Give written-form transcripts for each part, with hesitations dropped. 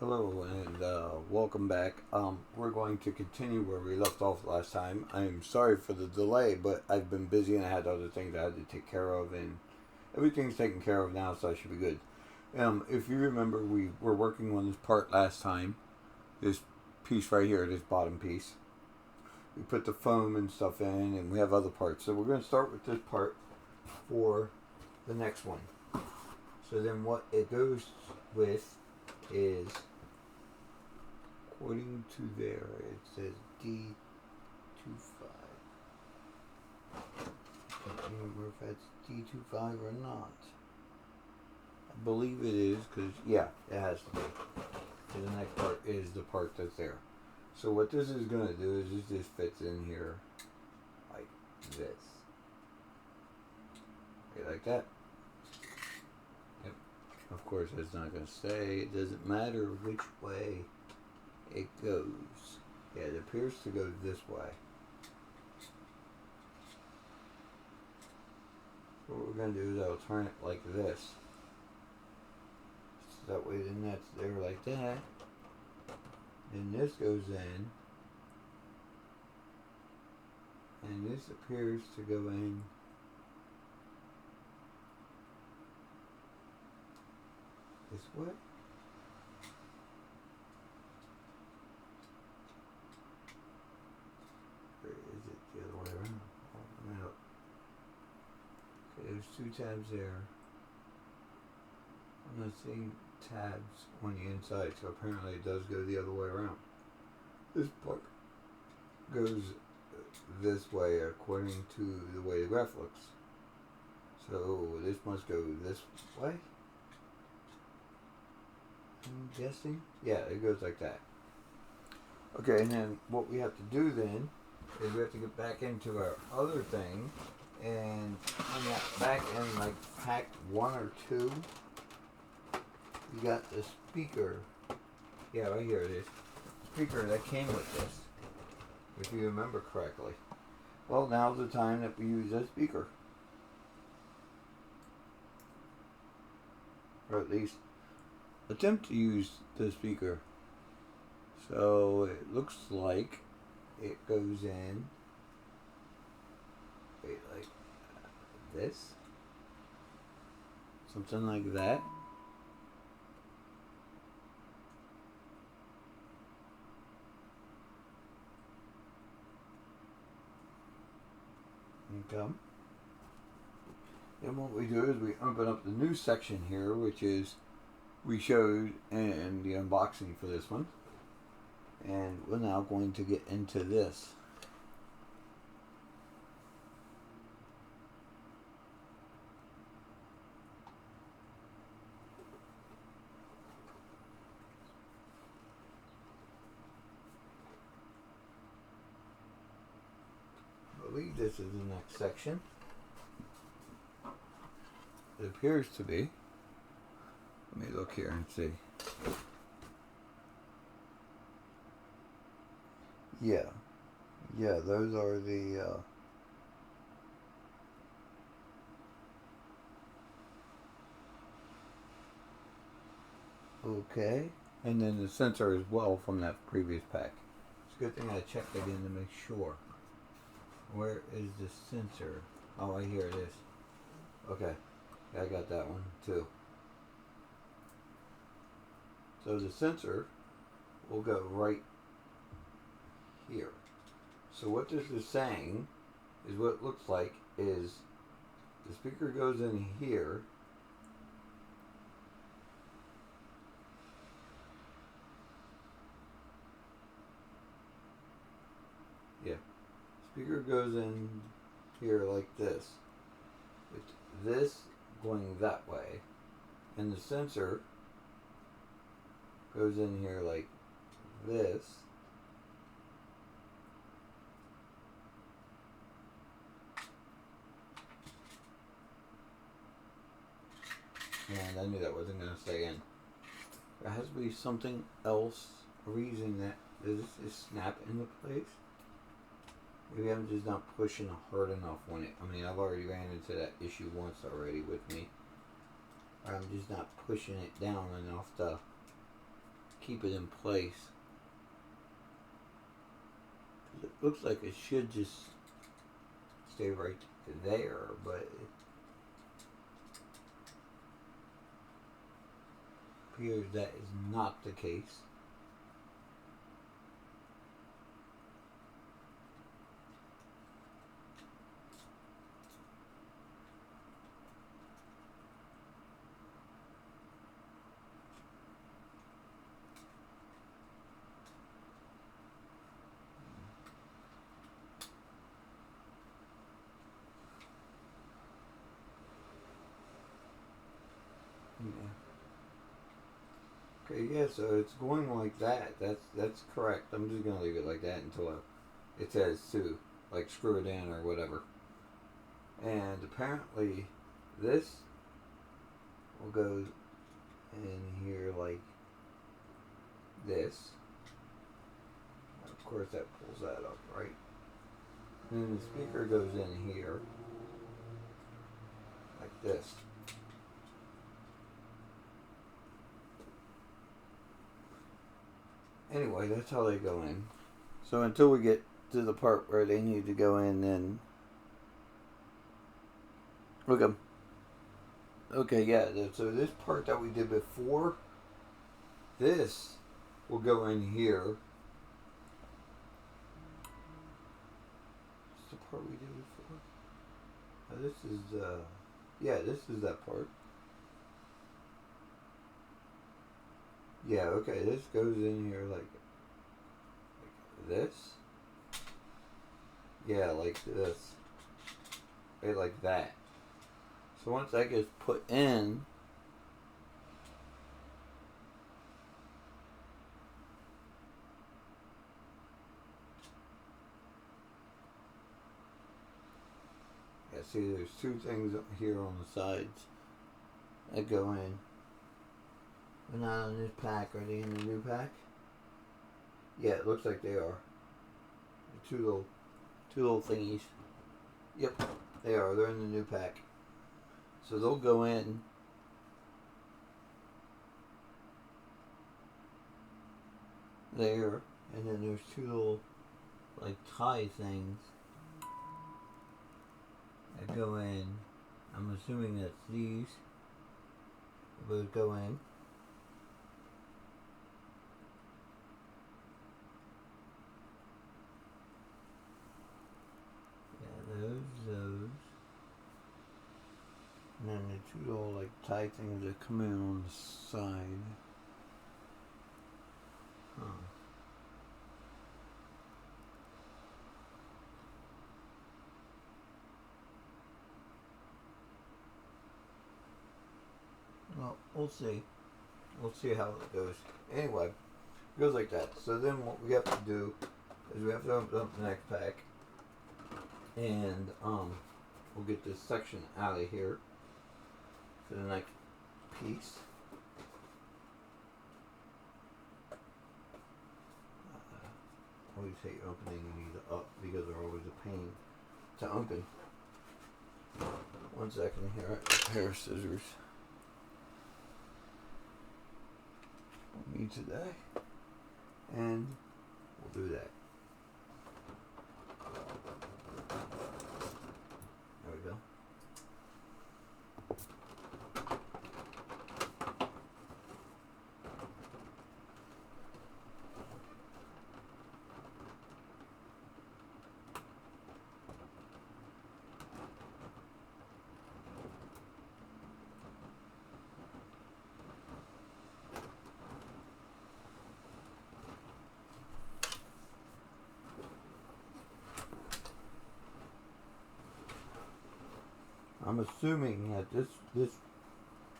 Hello and welcome back. We're going to continue where we left off last time. I'm sorry for the delay, but I've been busy and I had other things I had to take care of, and everything's taken care of now, so I should be good. If you remember, we were working on this part last time. This piece right here, this bottom piece. We put the foam and stuff in, and we have other parts. So we're going to start with this part for the next one. So then what it goes with is, according to there, it says D25. I can't remember if that's D25 or not. I believe it is, because, yeah, it has to be. So the next part is the part that's there. So what this is going to do is this just fits in here like this. Okay, like that. Yep. Of course, it's not going to stay. It doesn't matter which way it goes. Yeah, it appears to go this way. So what we're going to do is I'll turn it like this. So that way then that's there like that. Then this goes in. And this appears to go in this way. Or is it the other way around? Oh, no. Okay, there's two tabs there. I'm not seeing tabs on the inside, so apparently it does go the other way around. This part goes this way according to the way the graph looks. So this must go this way, I'm guessing. Yeah, it goes like that. Okay, and then what we have to do then is we have to get back into our other thing, and on that back end, like pack 1 or 2, you got the speaker. Yeah, right here it is. Speaker that came with this, if you remember correctly. Well, now's the time that we use that speaker. Or at least attempt to use the speaker. So it looks like it goes in, wait, like this, something like that. Okay. Then what we do is we open up the new section here, which is we showed in the unboxing for this one. And we're now going to get into this. I believe this is the next section. It appears to be. Let me look here and see. Yeah, those are the okay, and then the sensor as well from that previous pack. It's a good thing I checked again to make sure. Where is the sensor? Oh, right here it is. Okay, yeah, I got that one too. So the sensor will go right here. So what this is saying is what it looks like is the speaker goes in here. Yeah. Speaker goes in here like this. With this going that way. And the sensor goes in here like this. And I knew that wasn't going to stay in. There has to be something else, a reason that this is snap into place. Maybe I'm just not pushing hard enough on it. I mean, I've already ran into that issue once already with me. Or I'm just not pushing it down enough to keep it in place. It looks like it should just stay right there, but it appears that is not the case. Yeah. Okay, yeah, so it's going like that. That's correct. I'm just gonna leave it like that until it says to, like, screw it in or whatever. And apparently this will go in here like this. Of course that pulls that up, right? And then the speaker goes in here like this. Anyway, that's how they go in. So until we get to the part where they need to go in, then look. Okay, yeah. So this part that we did before, this will go in here. What's the part we did before? This is yeah, this is that part. Yeah, okay, this goes in here like this. Yeah, like this. Right, like that. So once that gets put in, yeah, see there's two things up here on the sides that go in. But not on this pack. Are they in the new pack? Yeah, it looks like they are. Two little thingies. Yep, they are. They're in the new pack. So they'll go in. There, and then there's two little, like, tie things that go in. I'm assuming that's these. Both go in. Those. And then the two little, like, tie things that come in on the side. Huh. Well, we'll see. We'll see how it goes. Anyway, it goes like that. So then what we have to do is we have to open up the next pack. And we'll get this section out of here for the next piece. I always hate opening these up because they're always a pain to open. 1 second here, I have a pair of scissors. Me today. And we'll do that. There we go. I'm assuming that this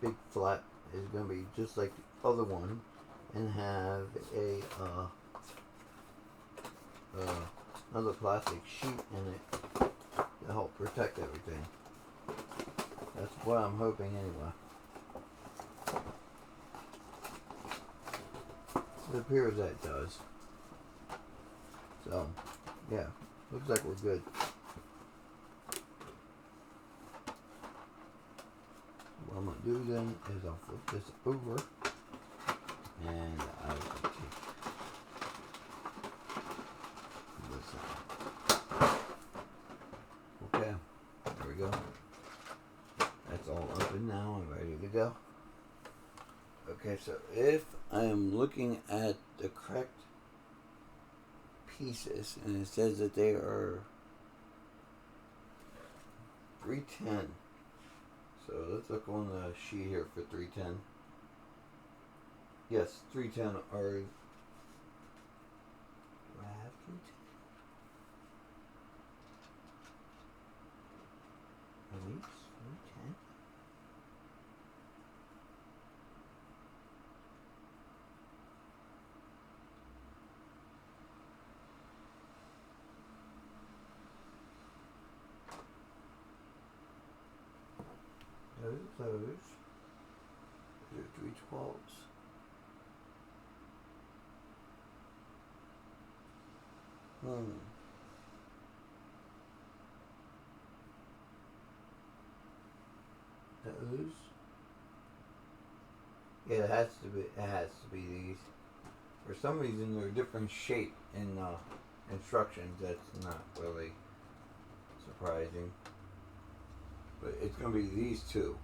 big flap is going to be just like the other one and have a another plastic sheet in it to help protect everything. That's what I'm hoping anyway. It appears that it does. So, yeah, looks like we're good. What I'm going to do then is I'll flip this over and I will go. That's all open now. I'm ready to go. Okay, so if I am looking at the correct pieces, and it says that they are 310. So let's look on the sheet here for 310. Yes, 310 are. Do I have 310? Release 310. Those are 312s. Those. Yeah, it has to be. It has to be these. For some reason, they're a different shape in instructions. That's not really surprising. But it's going to be these two.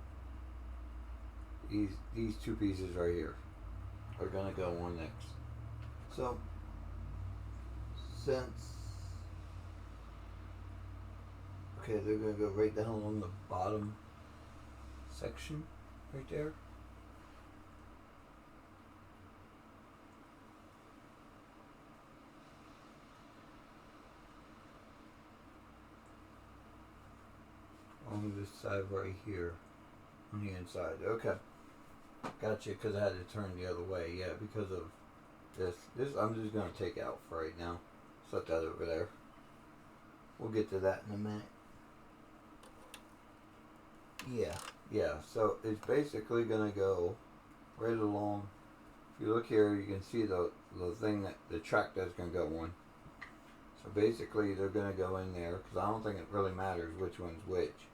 These two pieces right here are going to go on next. So, since okay, they're going to go right down along the bottom section right there. On this side right here on the inside. Okay, gotcha, because I had to turn the other way. Yeah, because of this I'm just going to take out for right now. Set that over there. We'll get to that in a minute. Yeah, so it's basically going to go right along. If you look here, you can see the thing, that the track that's going to go on. So basically they're going to go in there, because I don't think it really matters which one's which.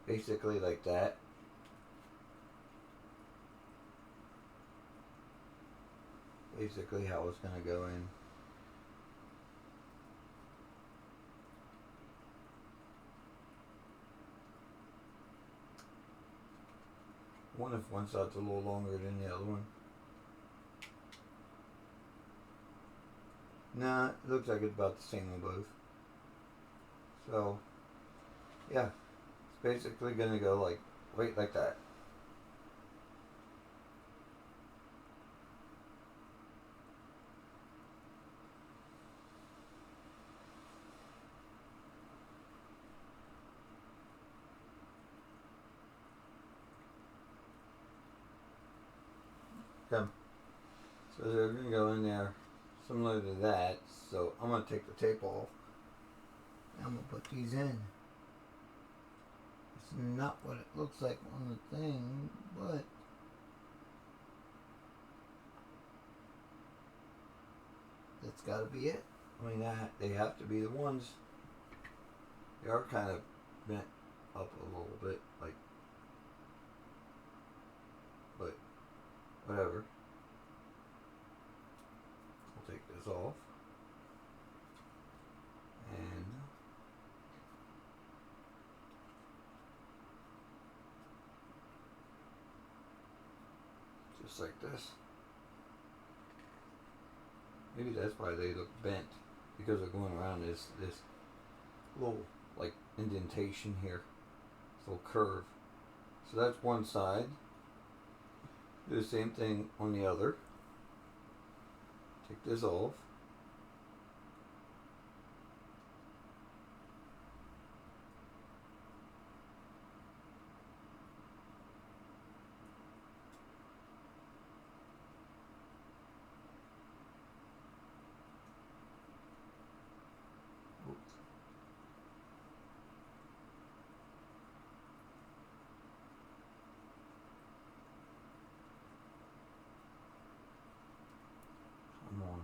Basically like that. Basically how it's going to go in. I wonder if one side's a little longer than the other one. Nah, it looks like it's about the same on both. So, yeah. It's basically going to go like, right like that. Okay. So they're going to go in there similar to that. So I'm going to take the tape off. I'm going to put these in. It's not what it looks like on the thing, but that's got to be it. I mean, they have to be the ones. They are kind of bent up a little bit, like, but whatever. I'll take this off. And just like this. Maybe that's why they look bent, because they're going around this little like indentation here, this little curve. So that's one side. Do the same thing on the other. Take this off. Come on.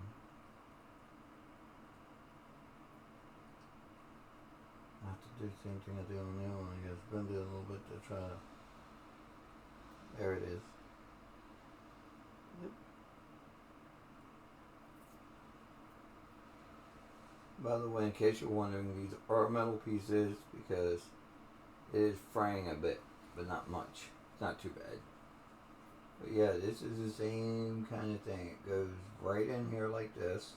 I have to do the same thing I do on the other one. I guess bend it a little bit to try to. There it is. Yep. By the way, in case you're wondering, these are metal pieces because it is fraying a bit, but not much. It's not too bad. But yeah, this is the same kind of thing. It goes right in here like this,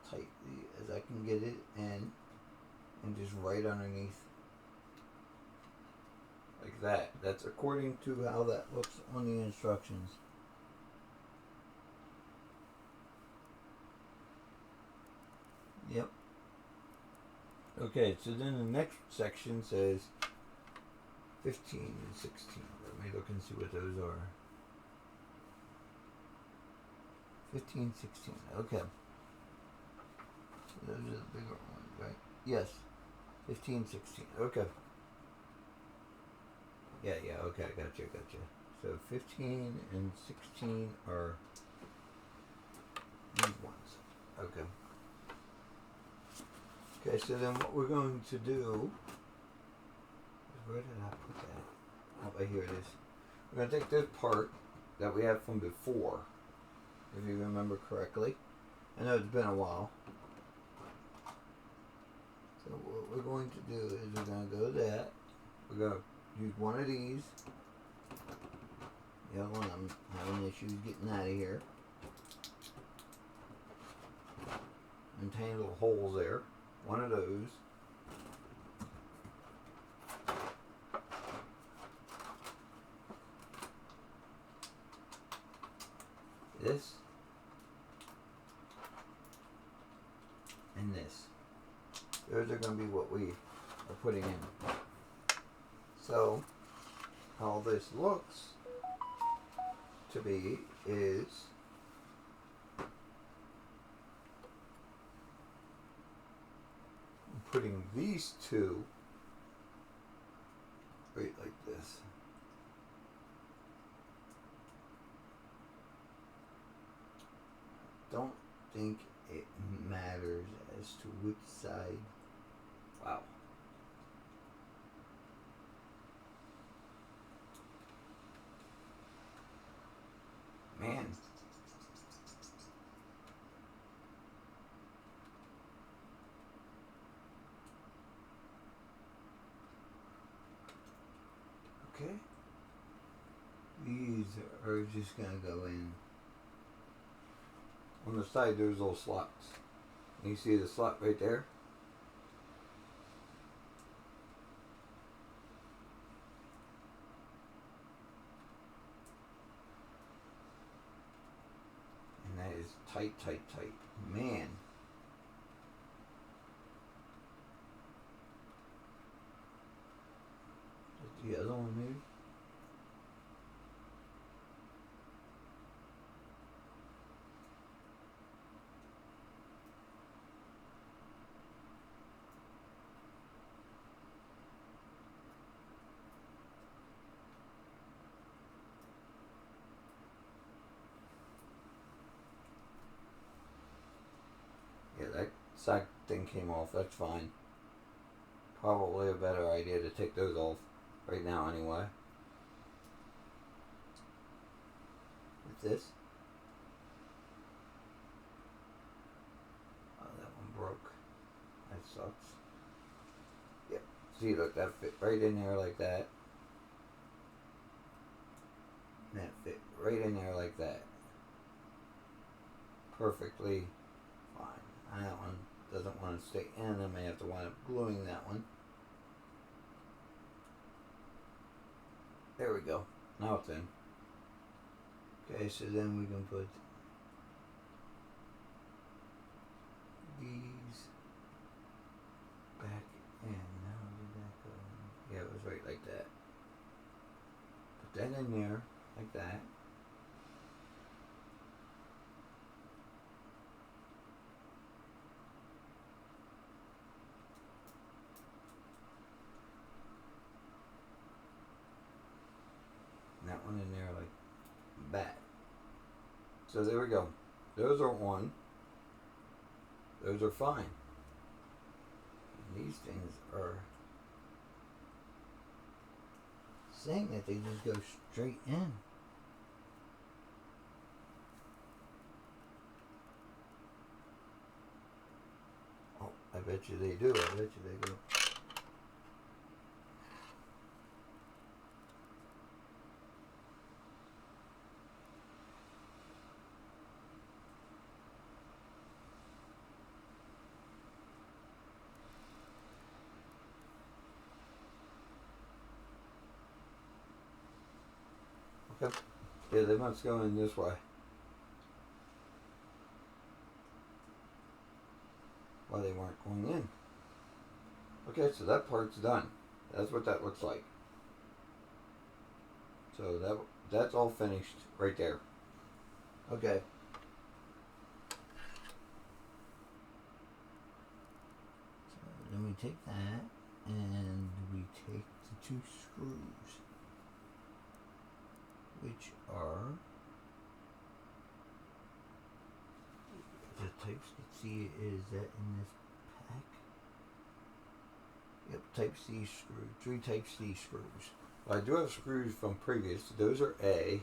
as tightly as I can get it in, and just right underneath like that. That's according to how that looks on the instructions. Yep. Okay, so then the next section says 15 and 16. Let me look and see what those are. 15, 16. Okay. So those are the bigger ones, right? Yes. 15, 16. Okay. Yeah, okay, gotcha. So 15 and 16 are these ones. Okay. Okay, so then what we're going to do, where did I put that? Oh, right here it is. We're going to take this part that we have from before, if you remember correctly. I know it's been a while. So what we're going to do is we're going to go to that. We're going to use one of these. The other one I'm having issues getting out of here. And tiny little holes there. One of those. This. And this. Those are going to be what we are putting in. So, how this looks to be is putting these two right like this. Don't think it matters as to which side. Wow. Man. Okay. These are just going to go in. On the side, there's little slots. You see the slot right there? And that is tight. Man. The other one maybe? Yeah, that side thing came off. That's fine. Probably a better idea to take those off right now anyway. With this. Oh, that one broke. That sucks. Yep. See, look, that fit right in there like that. And that fit right in there like that. Perfectly fine. And that one doesn't want to stay in. I may have to wind up gluing that one. There we go. Now it's in. Okay, so then we can put these back in. How did that go? Yeah, it was right like that. Put that in there, like that. And that one in there like that. So there we go. Those are on. Those are fine. And these things are saying that they just go straight in. bet you they do. I bet you they do. Okay. Yeah, they must go in this way. Why they weren't going in. Okay, so that part's done. That's what that looks like. So that's all finished right there. Okay. So then we take that and we take the two screws, which are the types. Let's see, is that in this pack? Yep, type C screw. 3 type C screws. Well, I do have screws from previous. Those are A,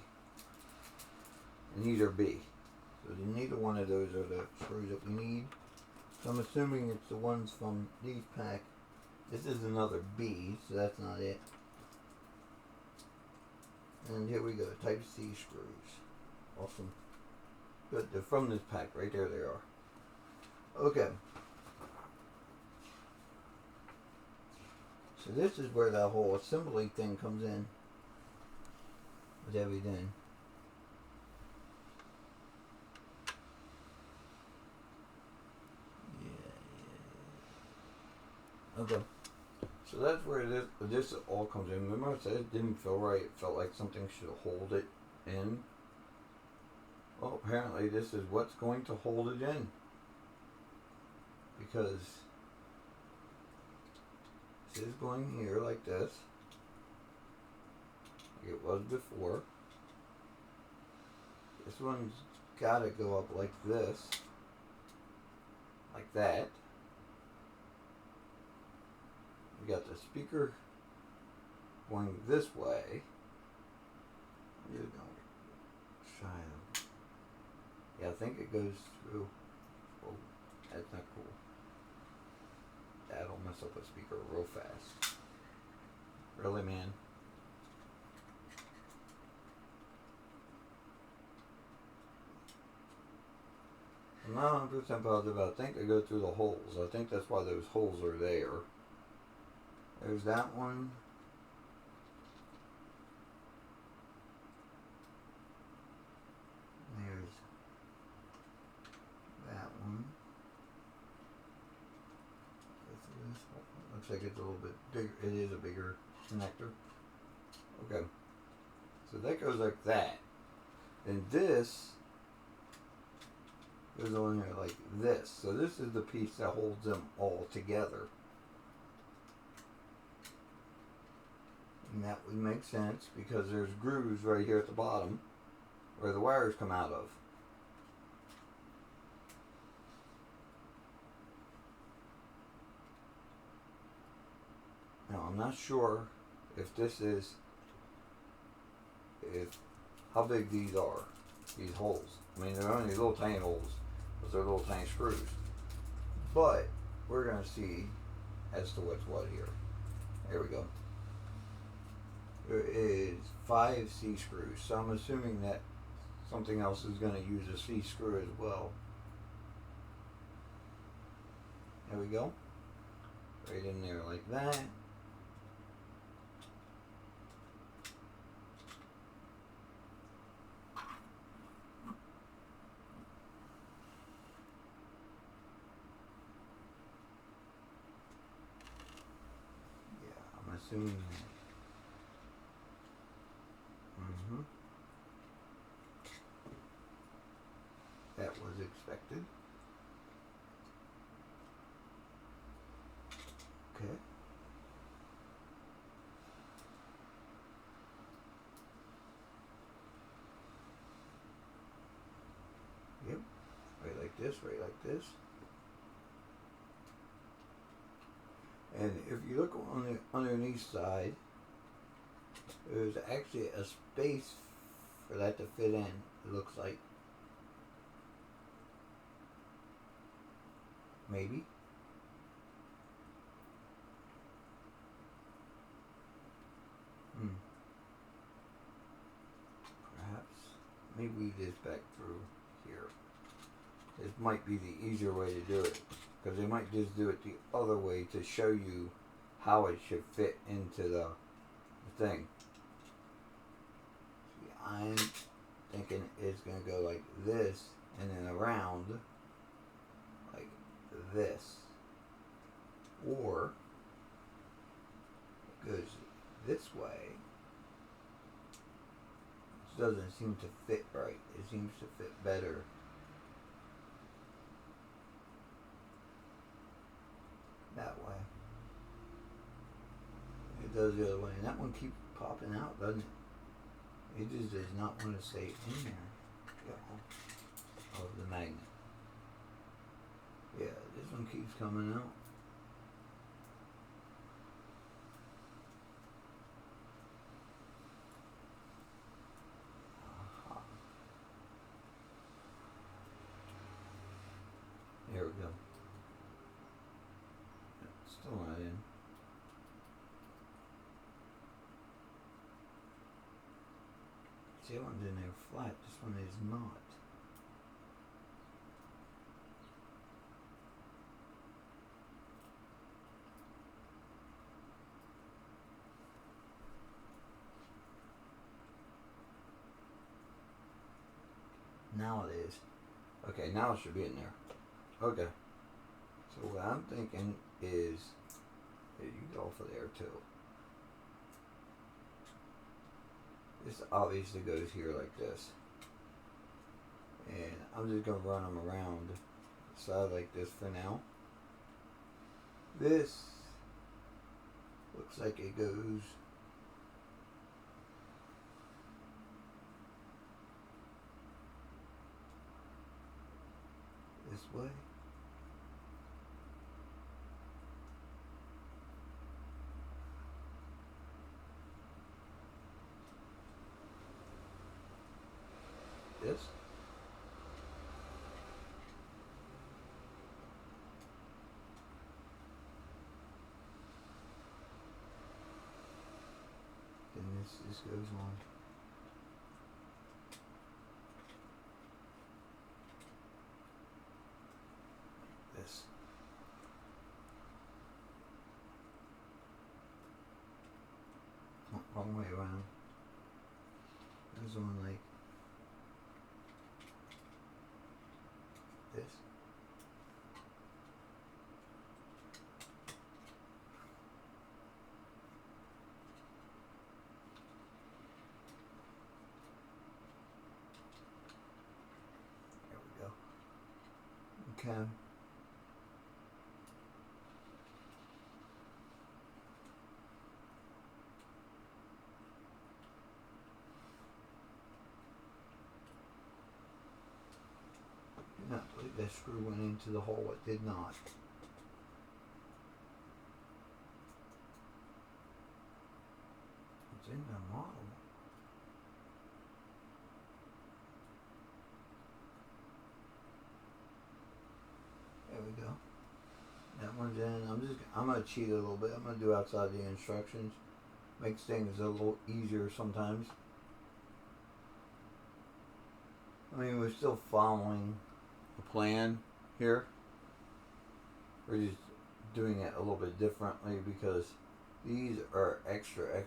and these are B. So neither one of those are the screws that we need. So I'm assuming it's the ones from these pack. This is another B, so that's not it. And here we go, type C screws. Awesome. Good, they're from this pack. Right there they are. Okay. So this is where that whole assembly thing comes in. With everything. Yeah. Okay. So that's where this all comes in. Remember I said it didn't feel right. It felt like something should hold it in. Well, apparently this is what's going to hold it in. Because this is going here like this. Like it was before. This one's got to go up like this. Like that. We got the speaker going this way. You're going to try to. Yeah, I think it goes through. Oh, that's not cool. That'll mess up a speaker real fast. Really, man? I'm not 100% positive, but I think they go through the holes. I think that's why those holes are there. There's that one. There's that one. Looks like it's a little bit bigger. It is a bigger connector. Okay. So that goes like that. And this goes on here like this. So this is the piece that holds them all together. And that would make sense because there's grooves right here at the bottom where the wires come out of. Now I'm not sure if this is how big these are, these holes. I mean, they're only little tiny holes, but they're little tiny screws. But we're going to see as to what's what here. There we go. There is 5 C screws, so I'm assuming that something else is going to use a C screw as well. There we go. Right in there like that. Assuming that was expected. Okay. Yep. Right like this, right like this. And if you look on the underneath side, there's actually a space for that to fit in, it looks like. Maybe. me weave this back through here. This might be the easier way to do it, because they might just do it the other way to show you how it should fit into the thing. See, I'm thinking it's going to go like this and then around like this. Or it goes this way. This doesn't seem to fit right. It seems to fit better that way. It does the other way. And that one keeps popping out, doesn't it? It just does not want to stay in there. Of the magnet. Yeah, this one keeps coming out. There we go. Still not in. See, that one's in there flat. This one is not. Now it is. Okay, now it should be in there. Okay. So what I'm thinking is, you go off of there too. This obviously goes here like this. And I'm just going to run them around the side like this for now. This looks like it goes this way. This. Then this goes on. This. Wrong way around. Goes on like this. There we go. Okay. No, that screw went into the hole. It did not. It's in the model. There we go. That one's in. I'm gonna cheat a little bit. I'm gonna do outside the instructions. Makes things a little easier sometimes. I mean, we're still following the plan here. We're just doing it a little bit differently because these are extra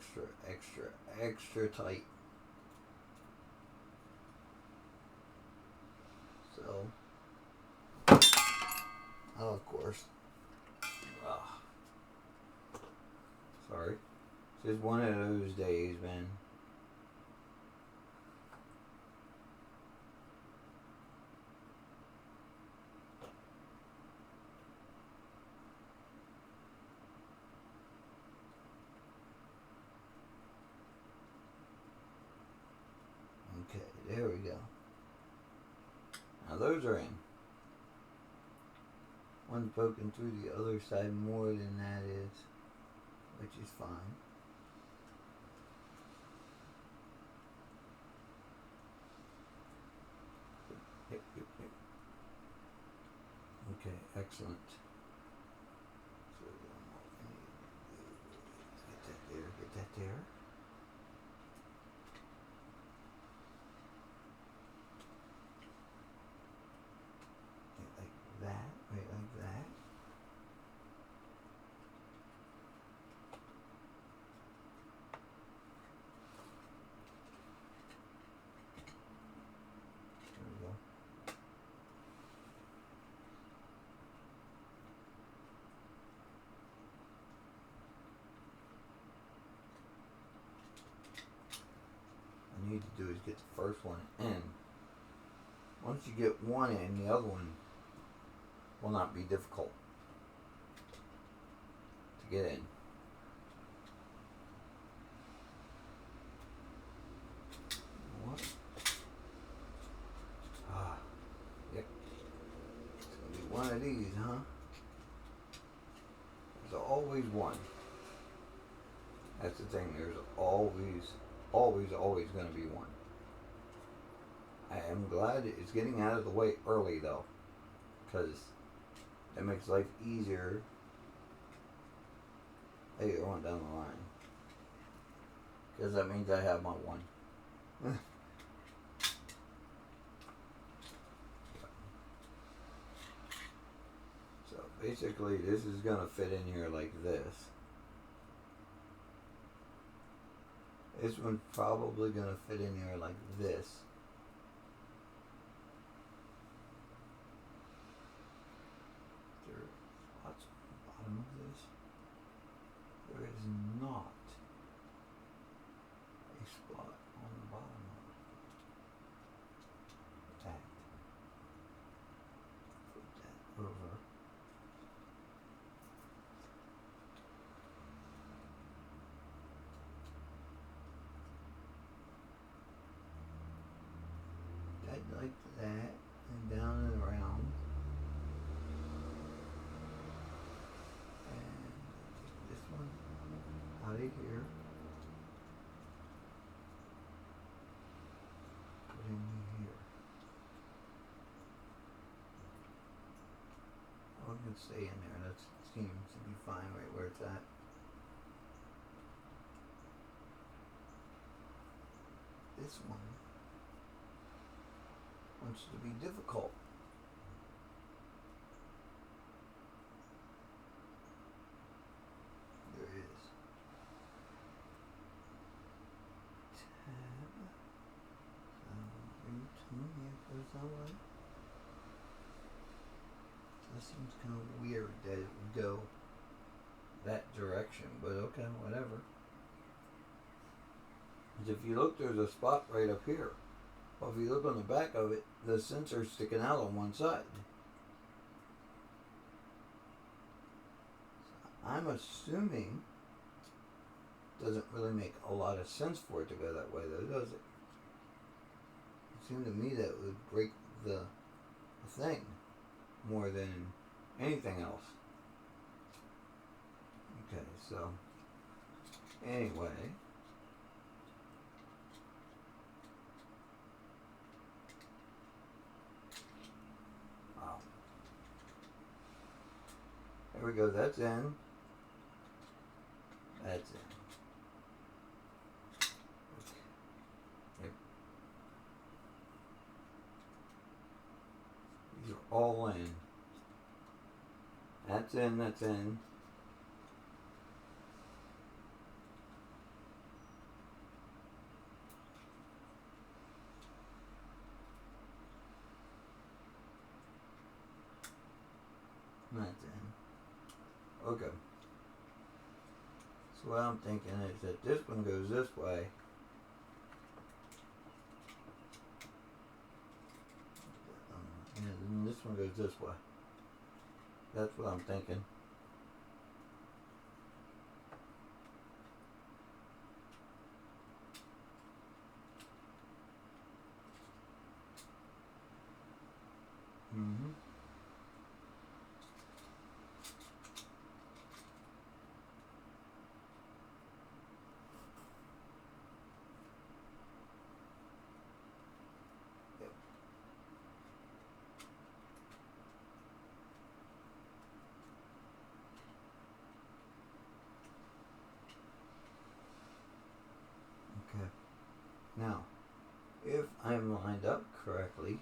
tight. So, of course. Sorry. It's just one of those days, man. Okay, there we go. Now those are in. One's poking through the other side more than that is, which is fine. Yep. Okay, excellent. So get that there. you need to do is get the first one in. Once you get one in, the other one will not be difficult to get in. What? Yep. It's going to be one of these, huh? There's always one. That's the thing. There's always going to be one. I am glad it's getting out of the way early, though, because it makes life easier later on down the line. Because that means I have my one. So basically, this is going to fit in here like this. This one's probably going to fit in here like this. There are spots on the bottom of this. There is not a spot on the bottom of that. Put that over. Like that, and down and around, and take this one out of here, put in here. Oh, it can stay in there. That seems to be fine right where it's at. This one wants to be difficult. There is. Tab. It goes that way. That seems kind of weird that it would go that direction, but okay, whatever. Because if you look, there's a spot right up here. Well, if you look on the back of it, the sensor's sticking out on one side. So I'm assuming it doesn't really make a lot of sense for it to go that way, though, does it? It seemed to me that it would break the thing more than anything else. Okay, so anyway. There we go, that's in. That's in. Okay. Yep. These are all in. That's in, that's in. That's in. Okay. So what I'm thinking is that this one goes this way. And then this one goes this way. That's what I'm thinking. Mm-hmm. Okay. Now, if I'm lined up correctly,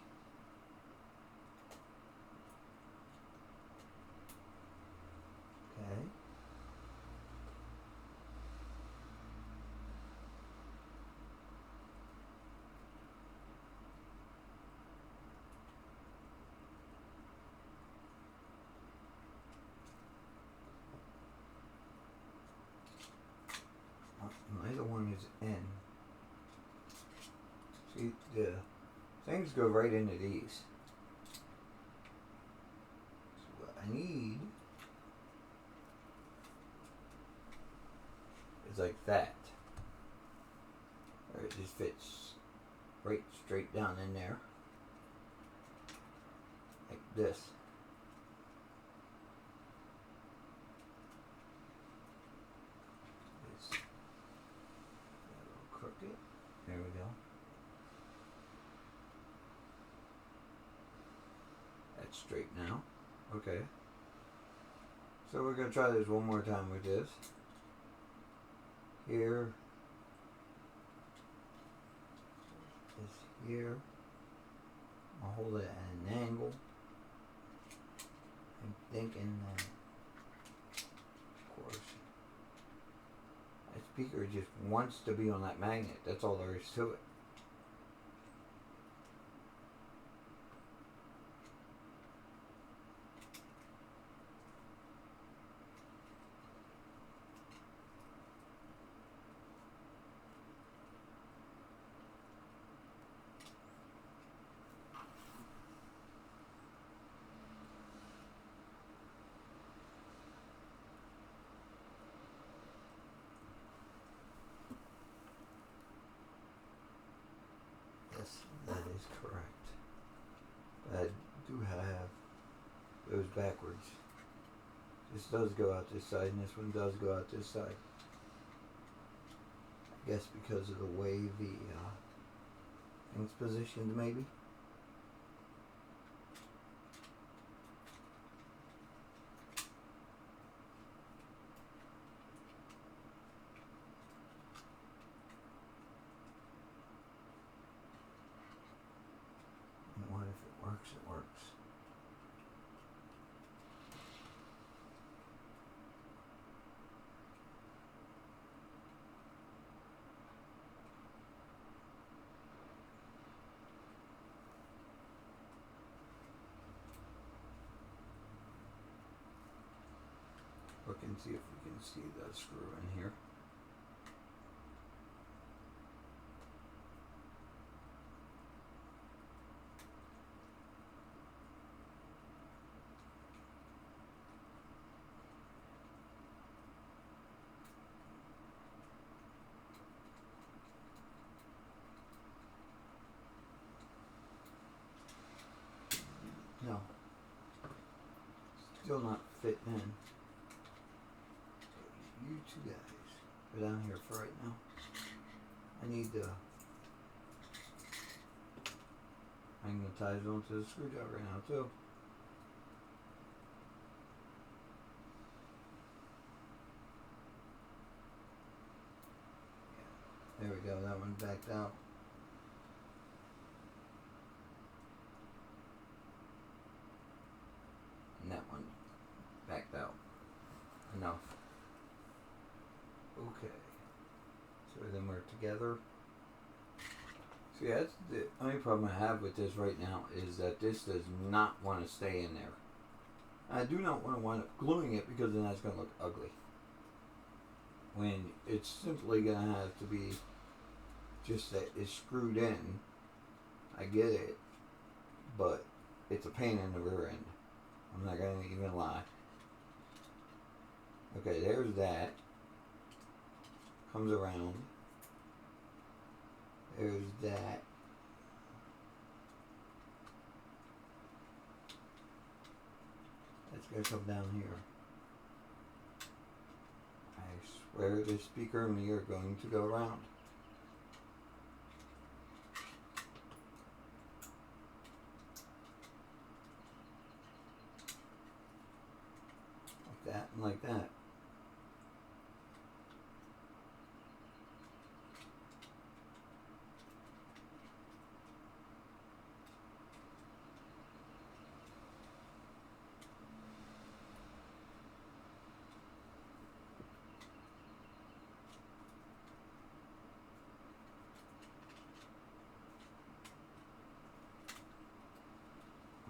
okay, neither one is in. See, the things go right into these. So what I need is like that. Or it just fits right straight down in there. Like this. It's a little crooked. There we go. That's straight now. Okay. So we're going to try this one more time with this. Here. This here. I'll hold it at an angle. I'm thinking that, of course, that speaker just wants to be on that magnet. That's all there is to it. Yes, that is correct. I do have those backwards. This does go out this side, and this one does go out this side. I guess because of the way the thing's positioned, maybe. And what if it works? It works. Look and see if we can see the screw in here. No. Still not fitting in. You two guys are down here for right now. I need to magnetize onto the screwdriver right now too. There we go, that one backed out. And that one backed out. Enough. Okay. So then we're together. See, that's the only problem I have with this right now is that this does not want to stay in there. I do not want to wind up gluing it because then that's going to look ugly. When it's simply going to have to be just that it's screwed in. I get it. But it's a pain in the rear end. I'm not going to even lie. Okay, there's that. Comes around. There's that. That's going to come down here. I swear the speaker and me are going to go around. Like that and like that.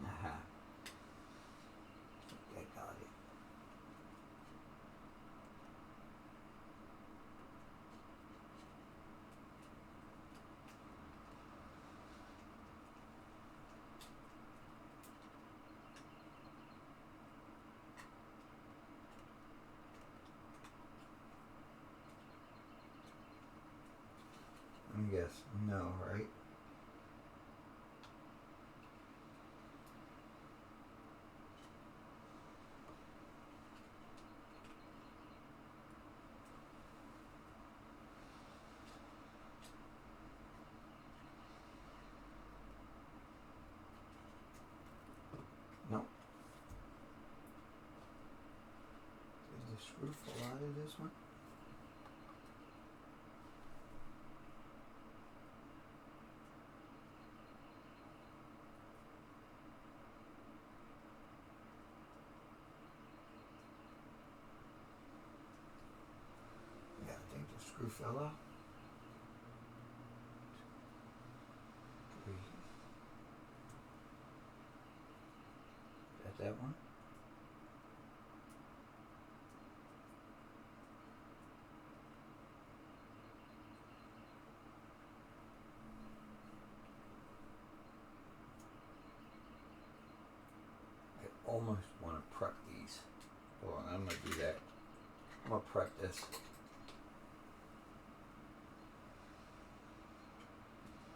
Aha. I got it. I guess no, right? No. Did the screw fall out of this one? Yeah, I think the screw fell out. That one. I almost want to prep these. Hold on, I'm going to do that. I'm going to prep this.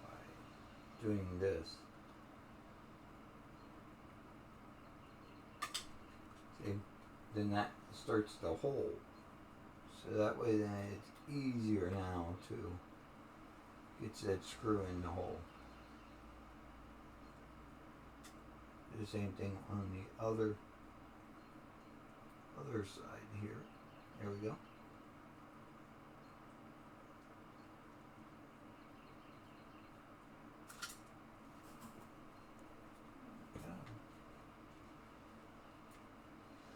By doing this. See? Then that starts the hole. So that way then it's easier now to get that screw in the hole. Do the same thing on the other side here. There we go.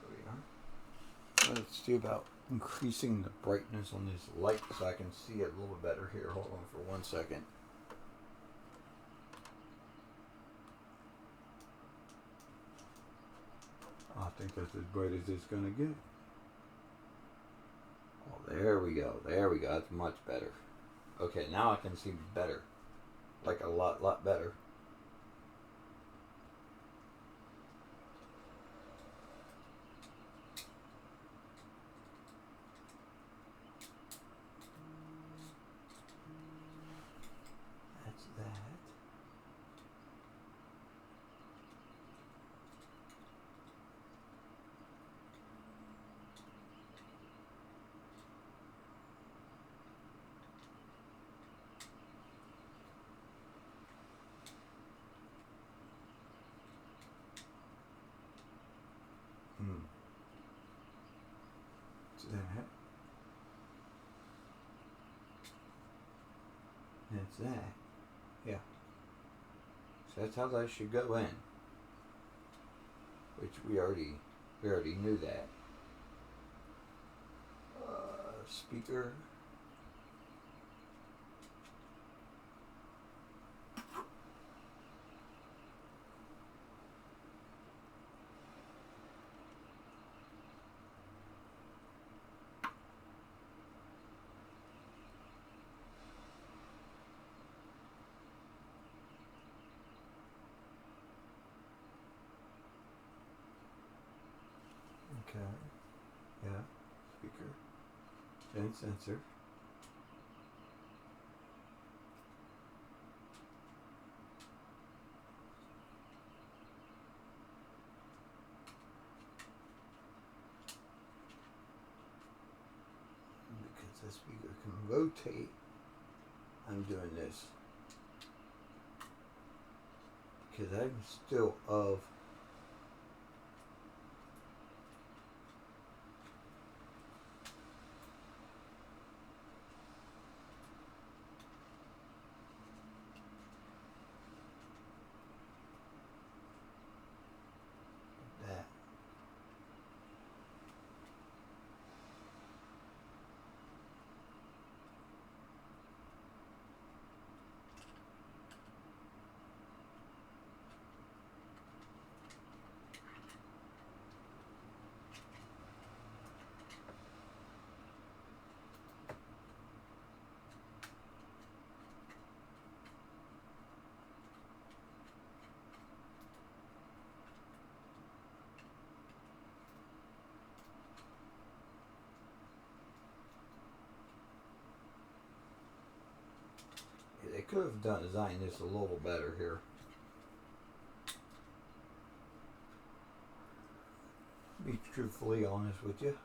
There we are. Let's see about increasing the brightness on this light so I can see it a little better here. Hold on for 1 second. I think that's as bright as it's going to get. Oh, there we go. There we go. That's much better. Okay, now I can see better. Like a lot better. That's that. That's that. Yeah. So that's how that should go in. Which we already knew that. Speaker. Okay. Yeah. Speaker. Then sensor. Because the speaker can rotate, I'm doing this. Because I'm still of that. could have designed this a little better here. Be truthfully honest with you.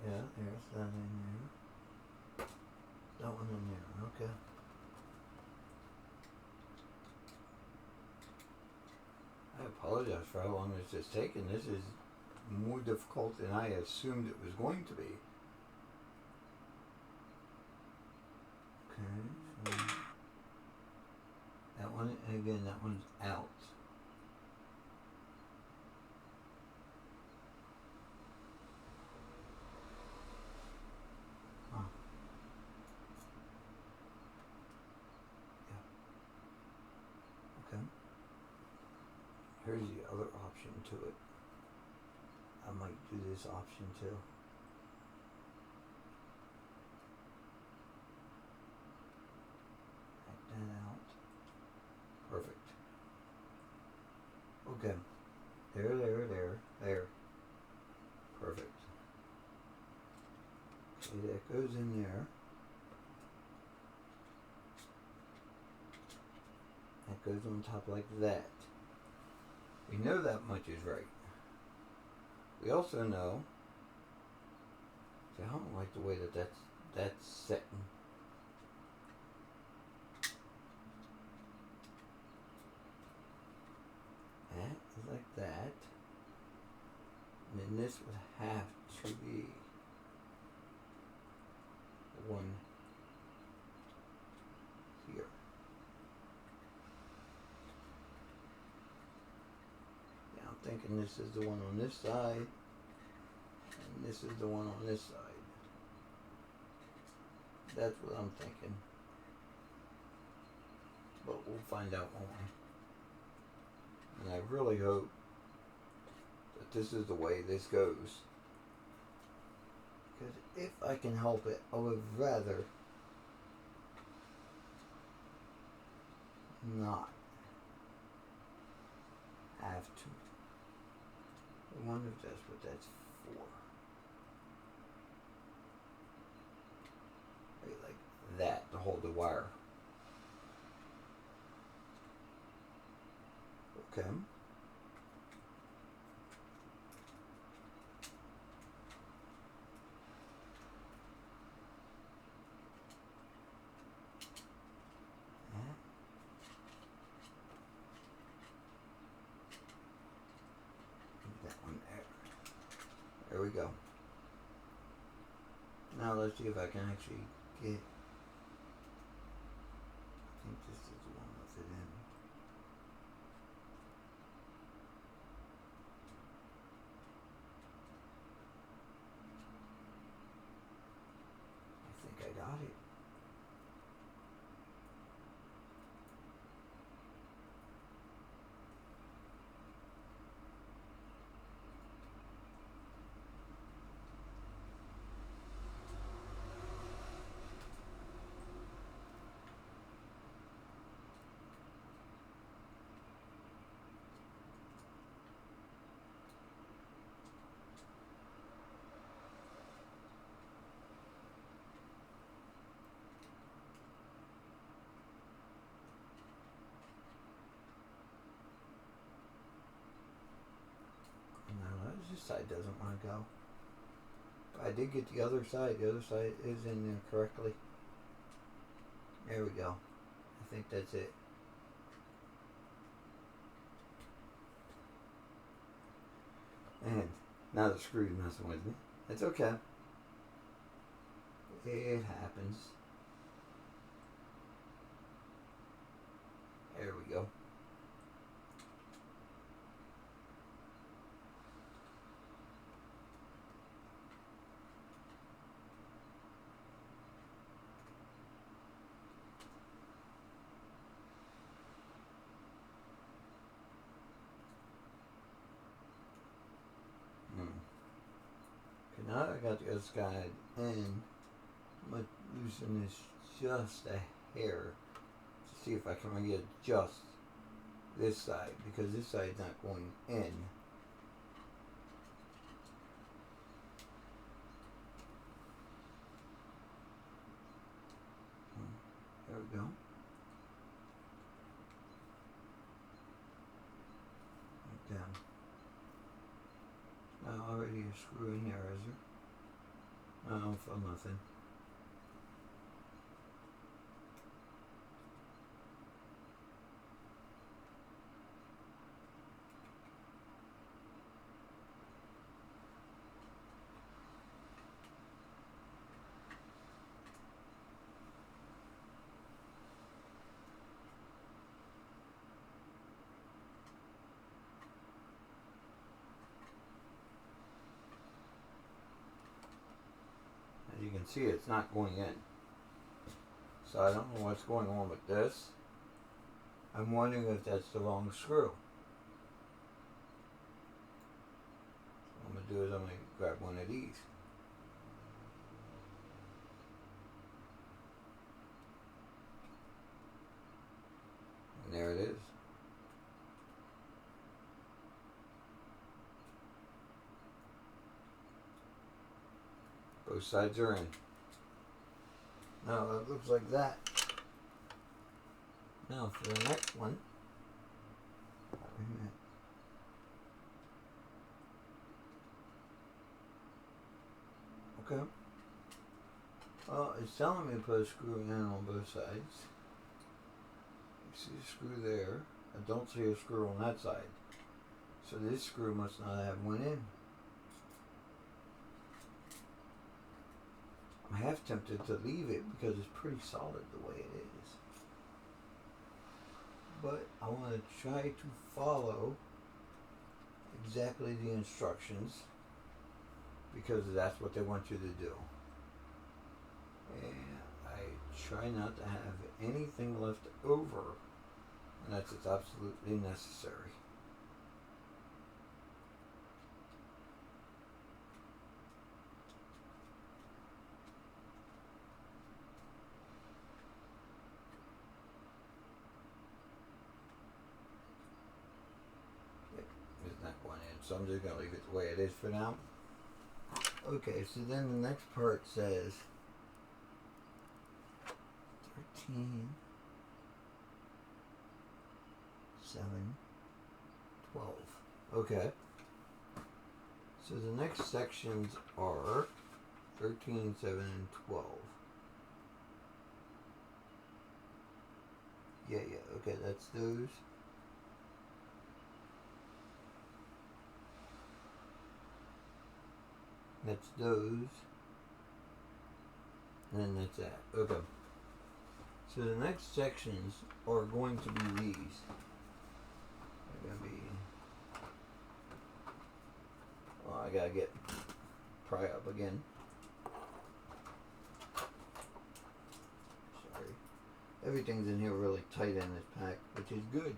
Yeah, there's that in there. That one in there, okay. I apologize for how long this has taken. This is more difficult than I assumed it was going to be. Okay, so that one, again, that one's out. Here's the other option to it. I might do this option too. Back that out. Perfect. Okay. There. Perfect. Okay, that goes in there. That goes on top like that. We know that much is right. We also know, see, I don't like the way that's setting. That is like that. And then this would have to be the one here. Thinking this is the one on this side, and this is the one on this side. That's what I'm thinking. But we'll find out more. And I really hope that this is the way this goes. Because if I can help it, I would rather not have to. I wonder if that's what that's for. Right, like that to hold the wire. Okay. There we go. Now let's see if I can actually get. I think this is the one with it in. I think I got it. This side doesn't want to go. But I did get the other side. The other side is in there correctly. There we go. I think that's it. And now the screw's messing with me. It's okay. It happens. There we go. Okay, now I got the other side in. I'm going to loosen this just a hair to see if I can readjust this side, because this side's not going in. There we go. Right down. Now already a screw in there, is there? No, for nothing. As you can see, it's not going in. So I don't know what's going on with this. I'm wondering if that's the wrong screw. What I'm going to do is I'm going to grab one of these. And there it is. Both sides are in. Now it looks like that. Now for the next one. Wait a minute. Okay. Well, it's telling me to put a screw in on both sides. You see a screw there. I don't see a screw on that side. So this screw must not have went in. I'm half tempted to leave it because it's pretty solid the way it is. But I want to try to follow exactly the instructions because that's what they want you to do. And I try not to have anything left over unless it's absolutely necessary. So I'm just going to leave it the way it is for now. Okay, so then the next part says 13, 7, 12. Okay. So the next sections are 13, 7, and 12. Yeah, okay, that's those. That's those. And then that's that. Okay. So the next sections are going to be these. They're going to be... Well, I got to pry up again. Sorry. Everything's in here really tight in this pack, which is good.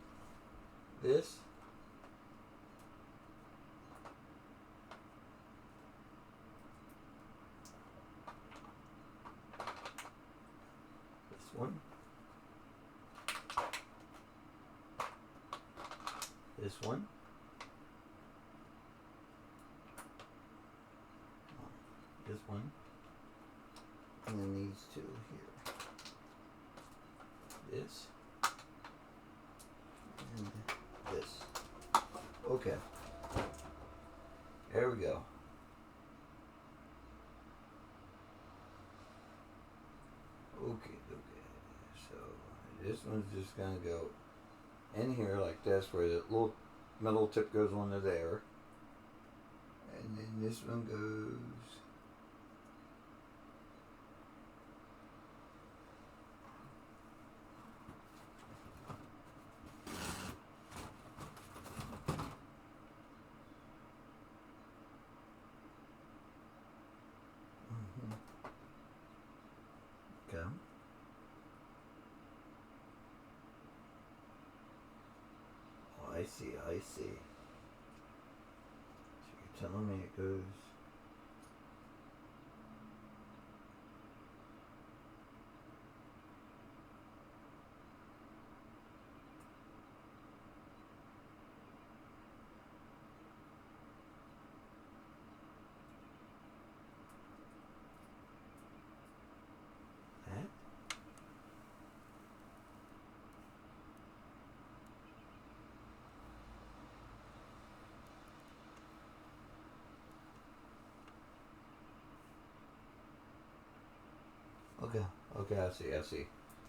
This... one. This one. This one. And then these two here. This. And this. Okay. There we go. Okay. So I this one's just gonna go in here like this, where the little metal tip goes onto there, and then this one goes. Okay. Oh, I see. I see. So you're telling me it goes. That? Okay. Okay. I see. I see.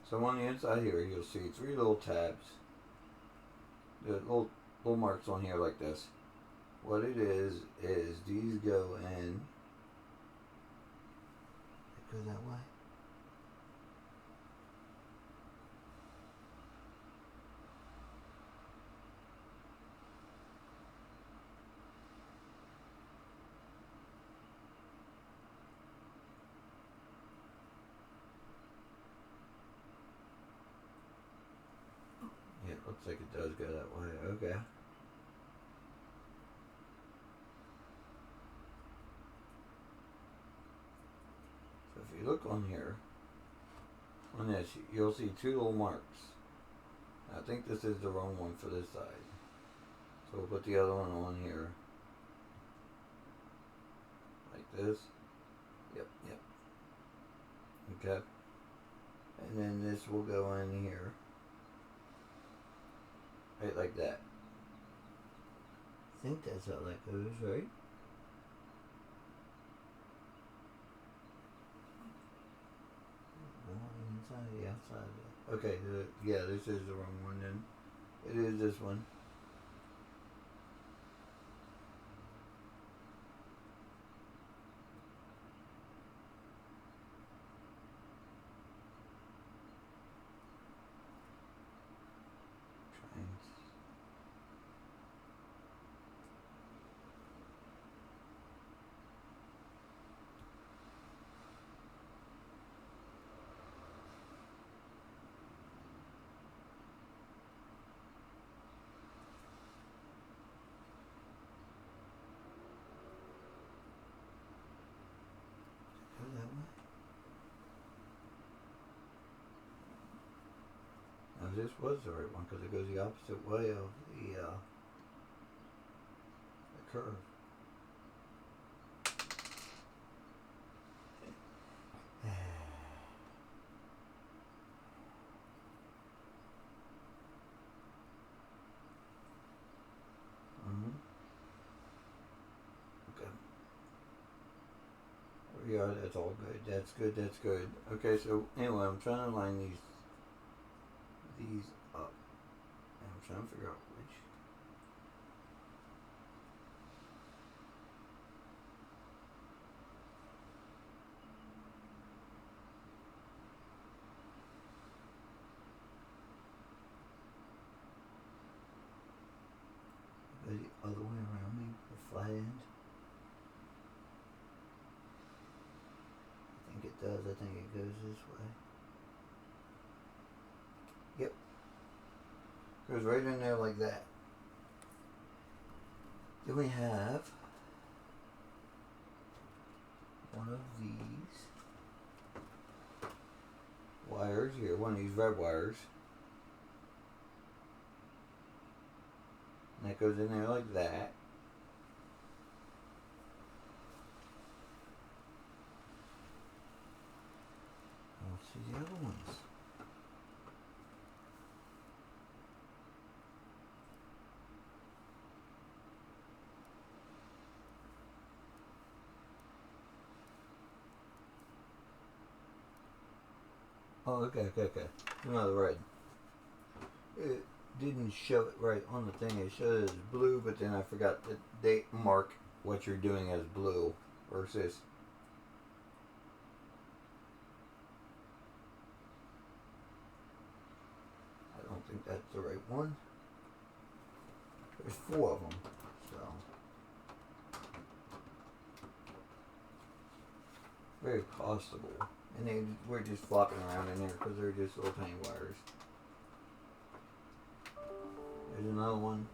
So on the inside here, you'll see three little tabs. The little marks on here like this. What it is these go in. It goes that way. Yeah, it looks like it does go that way. Okay. So if you look on here, on this, you'll see two little marks. I think this is the wrong one for this side. So we'll put the other one on here. Like this. Yep, yep. Okay. And then this will go in here. Right like that. I think that's how that goes, right? Inside, the outside. Okay, yeah, this is the wrong one then. It is this one. Go that way. Now this was the right one because it goes the opposite way of the curve. Okay. Yeah, that's all good. That's good. That's good. Okay, so anyway, I'm trying to line these up, and I'm trying to figure out which. Go the other way around, maybe the flat end. I think it does. I think it goes this way. Yep. Goes right in there like that. Then we have one of these wires here, one of these red wires. And that goes in there like that. Let's see the other ones. Oh, okay. Another red. It didn't show it right on the thing. It showed it as blue, but then I forgot that they mark what you're doing as blue versus. I don't think that's the right one. There's 4 of them, so very costable. And they were just flopping around in there because they're just little tiny wires. There's another one.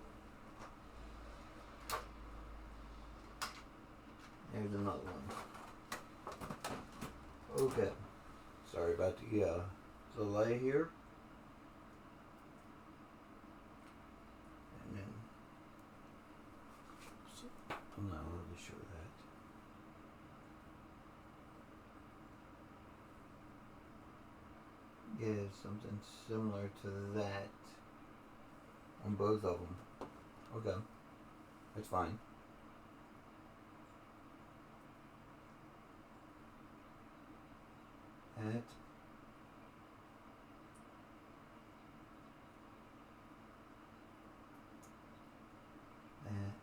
There's another one. Okay. Sorry about the delay here. And then, I'm not really sure that. Yeah, something similar to that on both of them. Okay. That's fine. That. That.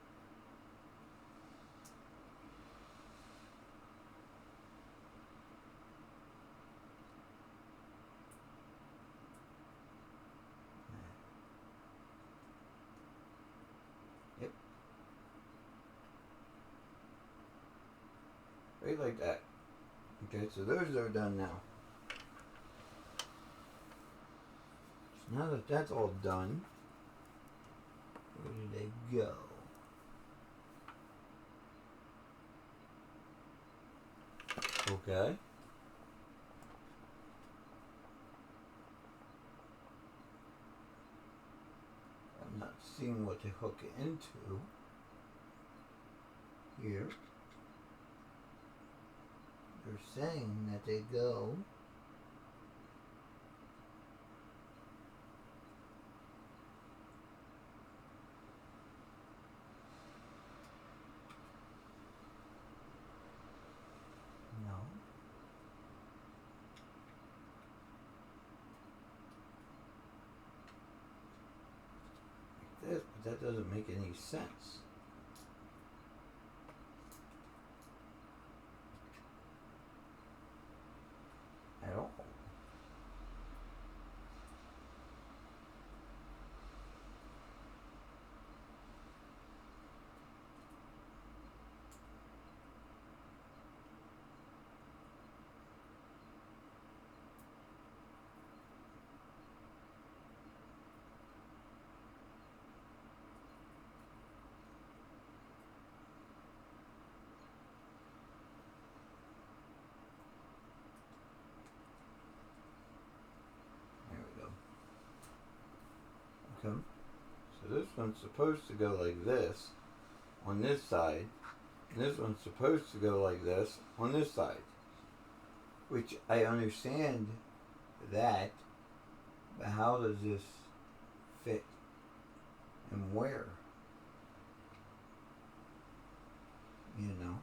Yep. Right like that. Okay, so those are done now. So now that that's all done, where do they go? Okay. I'm not seeing what to hook it into here. They're saying that they go no. Like this, but that doesn't make any sense at all. There we go. Okay. So this one's supposed to go like this on this side, and this one's supposed to go like this on this side. Which I understand that, but how does this fit and where? You know?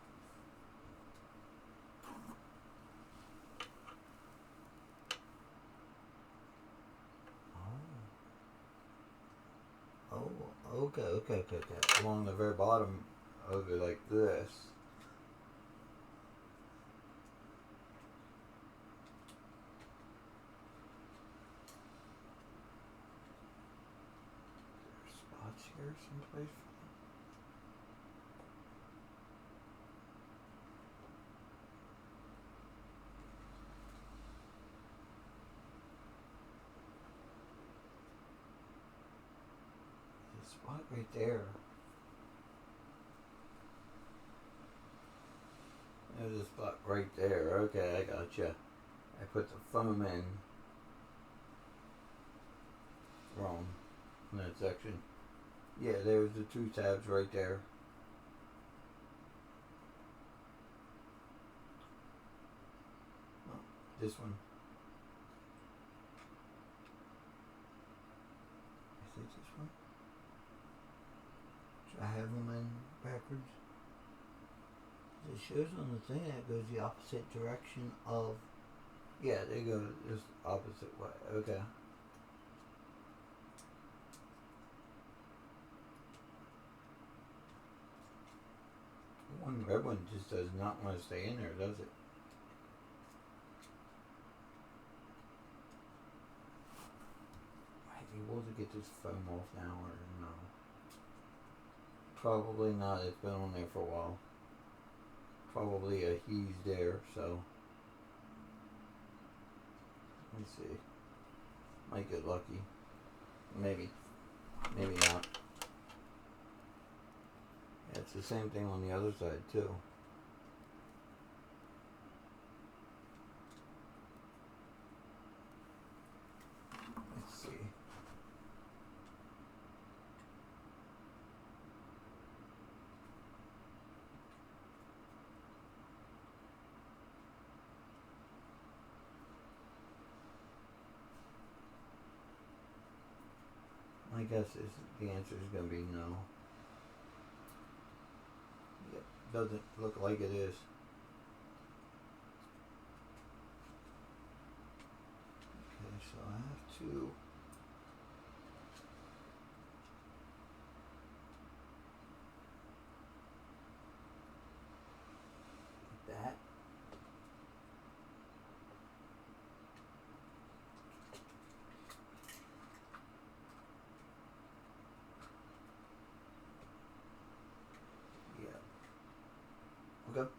Oh, okay. Along the very bottom of it, like this. There's spots here someplace. There's a spot right there. There's a spot right there. Okay, I gotcha. I put the foam in wrong in that section. Yeah, there's the 2 tabs right there. Oh, this one. Is it this one? Should I have them in backwards? It shows on the thing that it goes the opposite direction of. Yeah, they go this opposite way. Okay. one red one just does not want to stay in there, does it? Am I able to get this foam off now or no? Probably not. It's been on there for a while. Probably a he's there, so let's see. Might get lucky. Maybe. Maybe not. Yeah, it's the same thing on the other side too. Let's see. My guess is the answer is going to be no. Yep, doesn't look like it is. Okay, so I have to that. Yeah. Okay.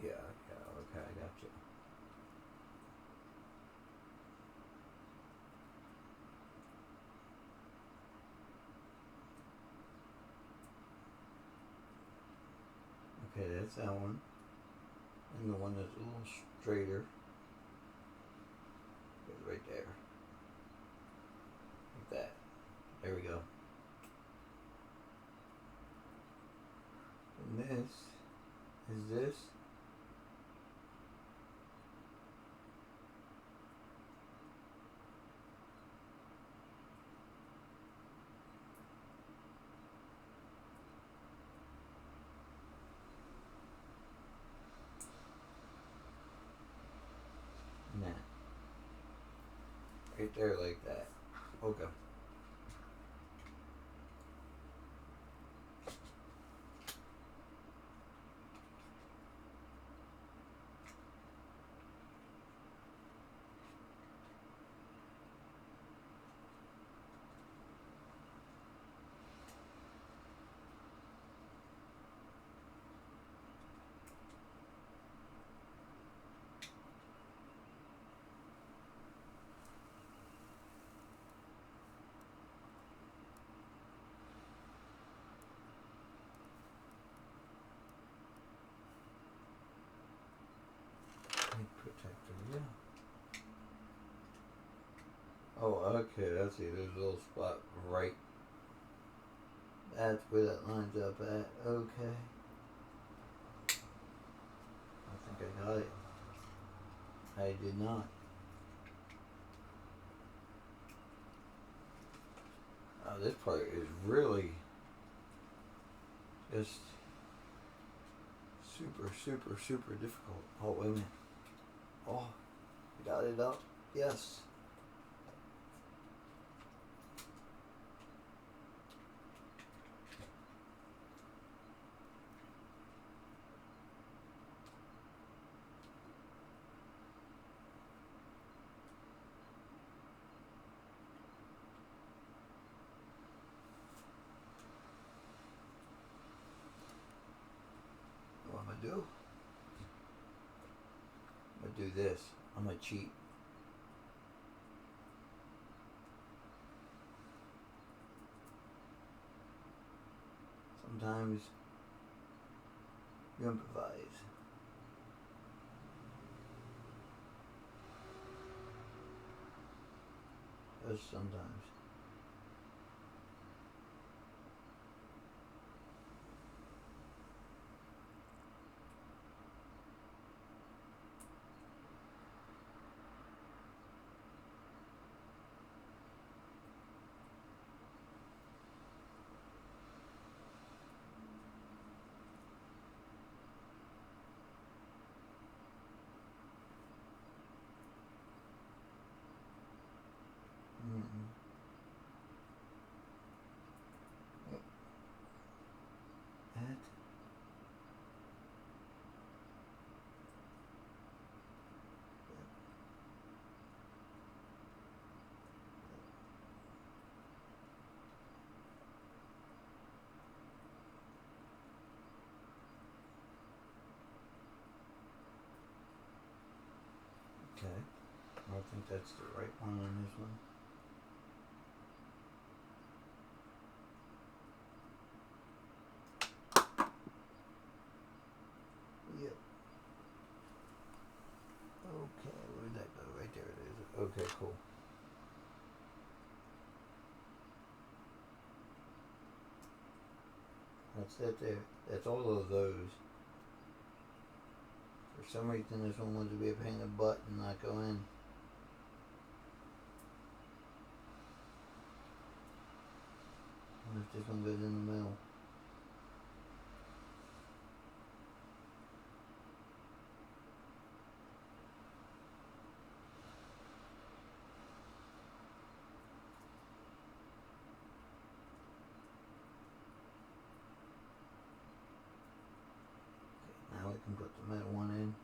Yeah, okay, I got you. Okay, that's that one. And the one that's a little straighter goes right there. Like that. There we go. And this is this. And that. Right there like that. Okay. Protector, yeah. Oh, okay, I see. There's a little spot right. That's where that lines up at. Okay. I think I got it. I did not. This part is really just super difficult. Oh, wait a minute. Oh, got it up. Yes. What I'm gonna do? I'm gonna do this. I'm gonna cheat. Sometimes you improvise. Just sometimes. think that's the right one on this one. Yep. Okay, where'd that go? Right there it is. Okay, cool. That's it there. That's all of those. For some reason this one wants to be a pain in the butt and not go in. What if this one goes in the middle? Okay, now we can put the middle one in.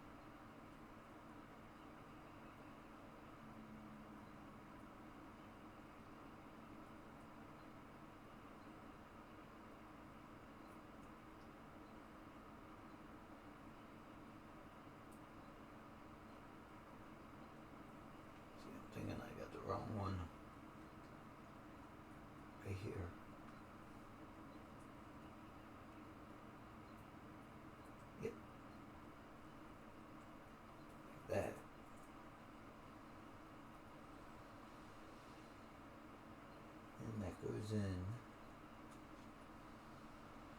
Thinking I got the wrong one right here. Yep. Like that. And that goes in.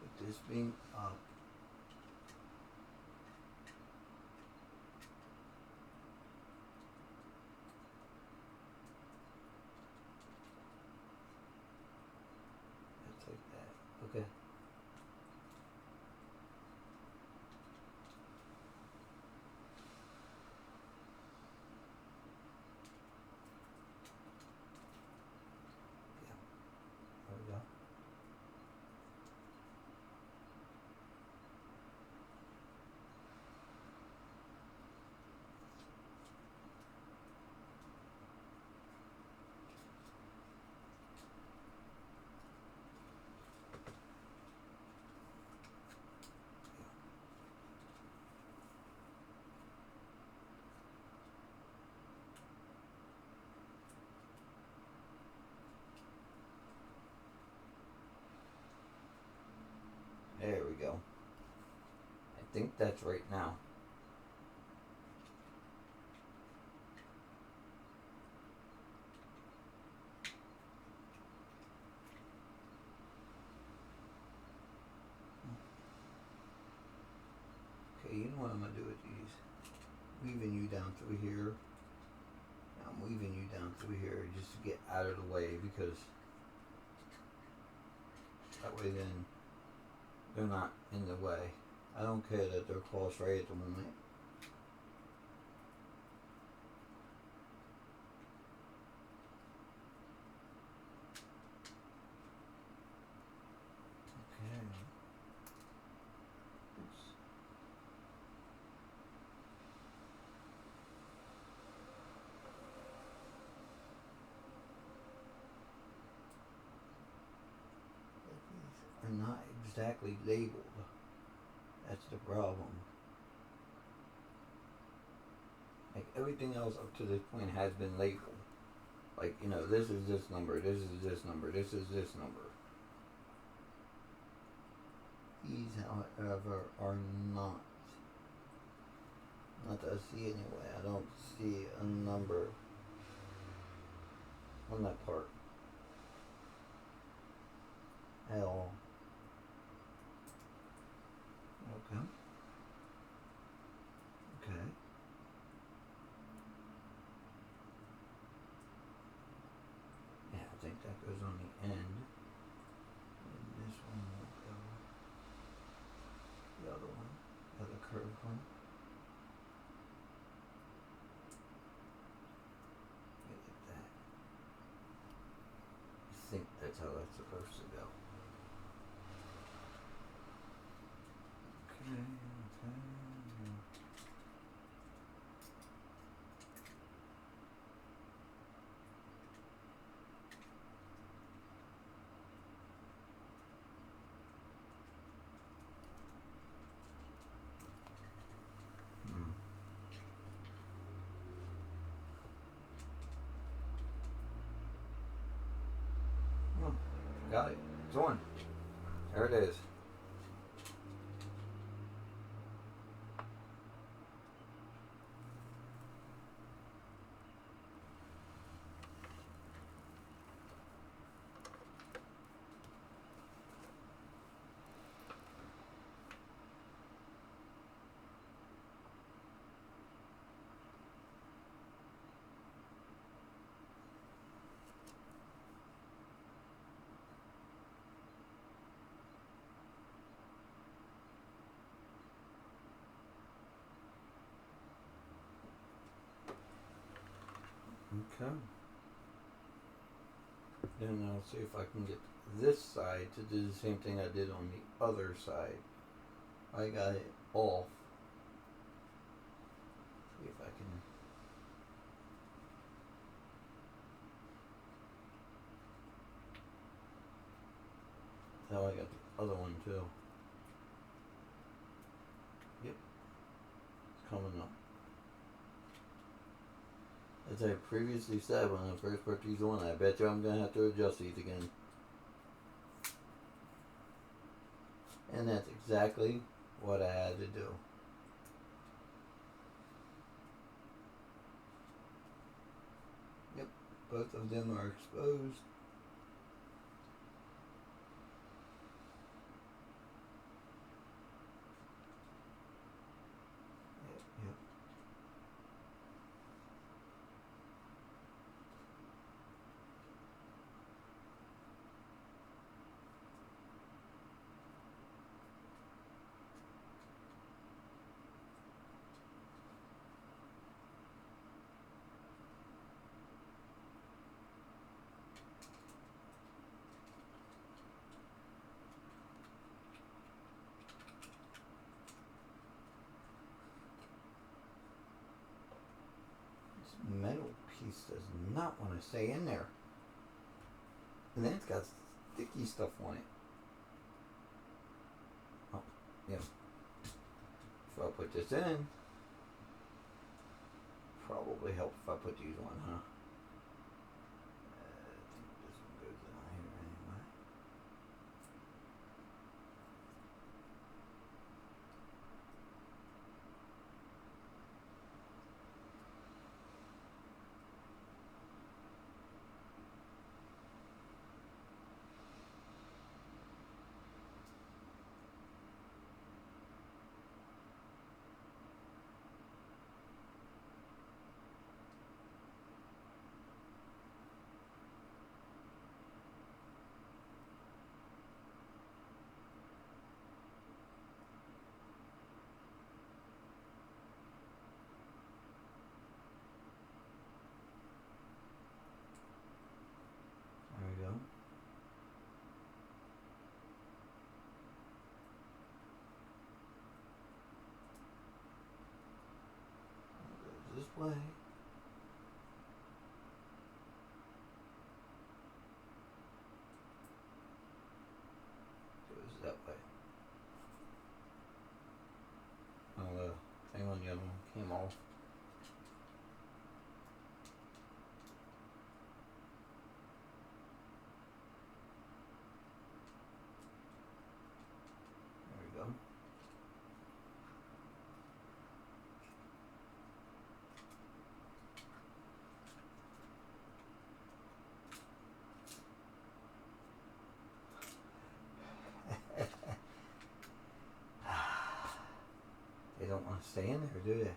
With this being up. Like that. Okay. Yeah. There we go. There we go. I think that's right now. Okay, you know what I'm going to do with these? Weaving you down through here. I'm weaving you down through here just to get out of the way, because that way then they're not in the way. I don't care that they're crossed right at the moment. Okay. Oops. These are not exactly labeled. That's the problem. Like everything else up to this point has been labeled. Like, you know, this is this number, this is this number, this is this number. These, however, are not. Not that I see anyway. I don't see a number on that part at all. Okay. Okay. Yeah, I think that goes on the end. And this one will go. The other one. The other curved one. Look at that. I think that's how that's supposed to go. Okay. got it. It's on. There it is. Okay. Then I'll see if I can get this side to do the same thing I did on the other side. I got it off. See if I can. Now I got the other one too. Yep. It's coming up. As I previously said when I first put these on, I bet you I'm going to have to adjust these again. And that's exactly what I had to do. Yep, both of them are exposed. Yep. Metal piece does not want to stay in there. And then it's got sticky stuff on it. Oh, yep. If I put this in, probably help if I put these on, huh? I think this one goes in here anyway. There we go. Goes this way. Goes that way. Oh, the thing on the other one came off. There we go. They don't want to stay in there, do they? There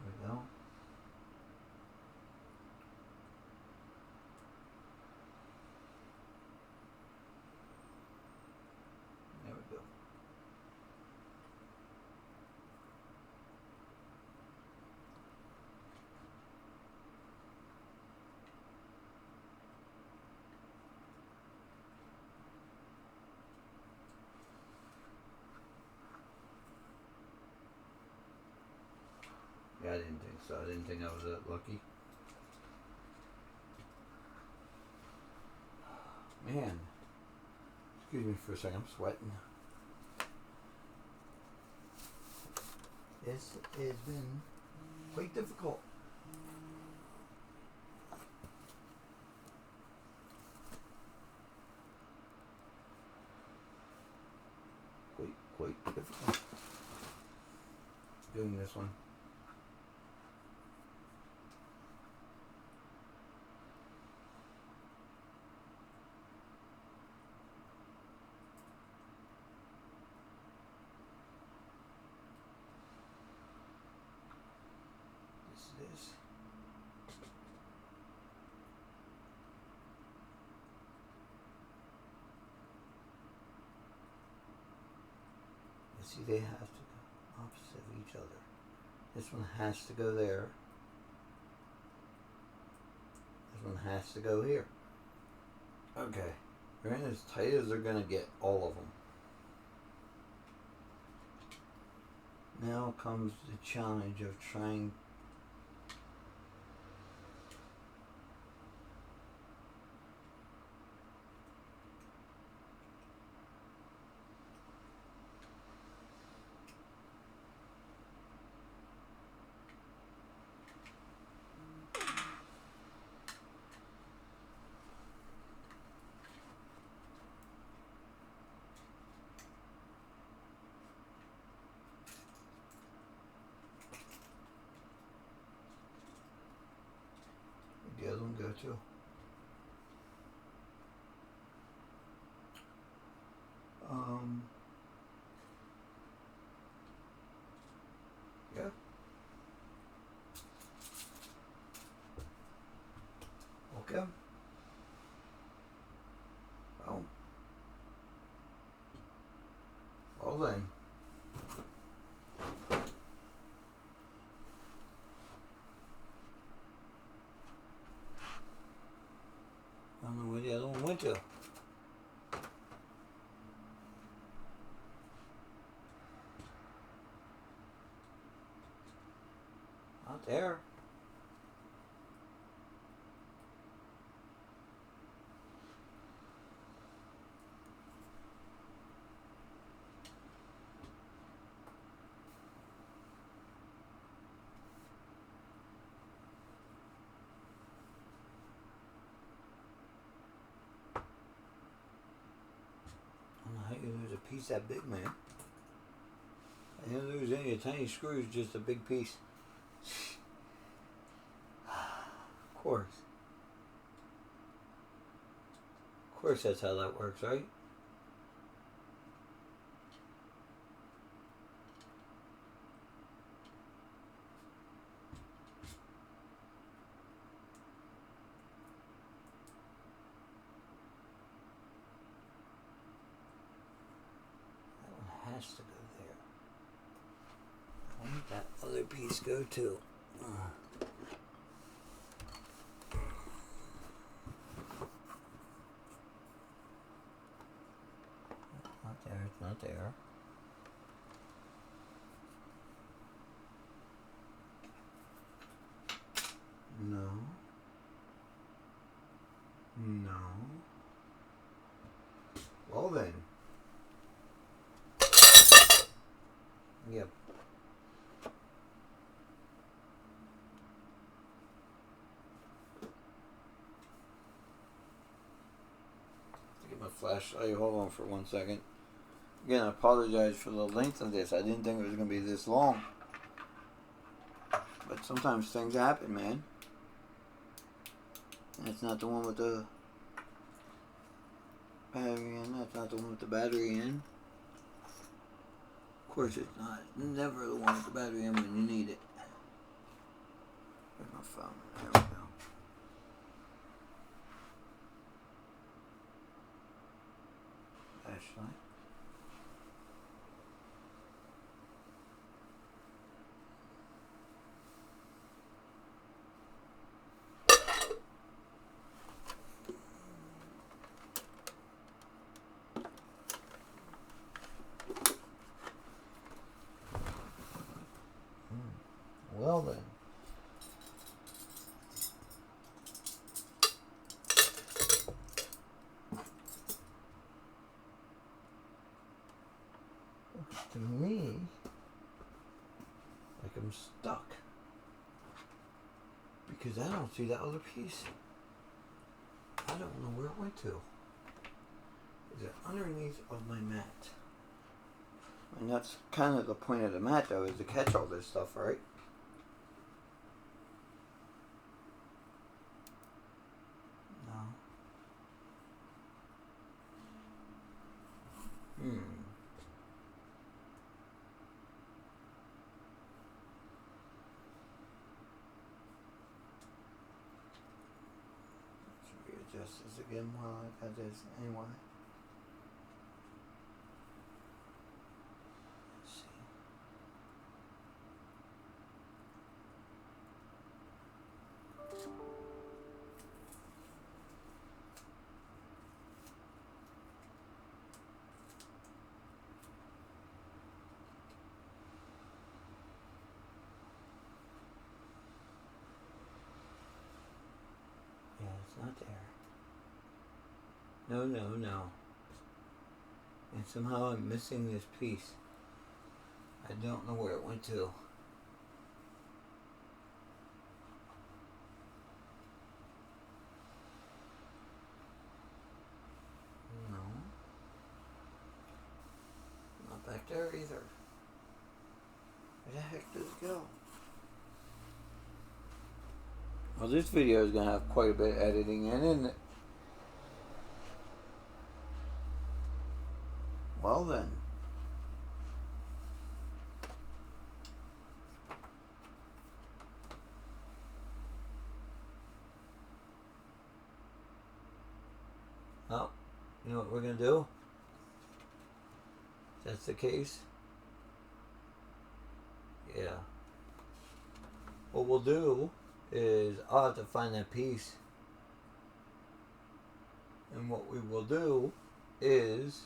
we go. There we go. Yeah, I didn't think so. I didn't think I was that lucky. Man, Excuse me for a second, I'm sweating. This has been quite difficult. Quite difficult doing this one. This. You see, they have to go opposite of each other. This one has to go there. This one has to go here. Okay, they're in as tight as they're gonna get, all of them. Now comes the challenge of trying the other one go to. Yeah. Okay. Well then. I don't know where the other one went to. Not there. I don't know how you lose a piece that big, man. I didn't lose any of the tiny screws, just a big piece. Of course. Of course that's how that works, right? That one has to go there. I want that other piece go too. Not there, it's not there. No. No. Well then. Yep. Get my flashlight. Hold on for 1 second. Again, I apologize for the length of this. I didn't think it was going to be this long. But sometimes things happen, man. That's not the one with the battery in. That's not the one with the battery in. Of course it's not. Never the one with the battery in when you need it. Where's my phone? There we go. Flashlight. Well then. to me like I'm stuck. Because I don't see that other piece. I don't know where it went to. Is it underneath of my mat? And that's kind of the point of the mat, though, is to catch all this stuff, right? No. Let's readjust this again while I got this anyway. Yeah, it's not there. No. And somehow I'm missing this piece. I don't know where it went to. No. Not back there either. Where the heck did it go? Well, this video is going to have quite a bit of editing in, isn't it? Well then. Well, you know what we're going to do? If that's the case. Yeah. What we'll do is I'll have to find that piece. And what we will do is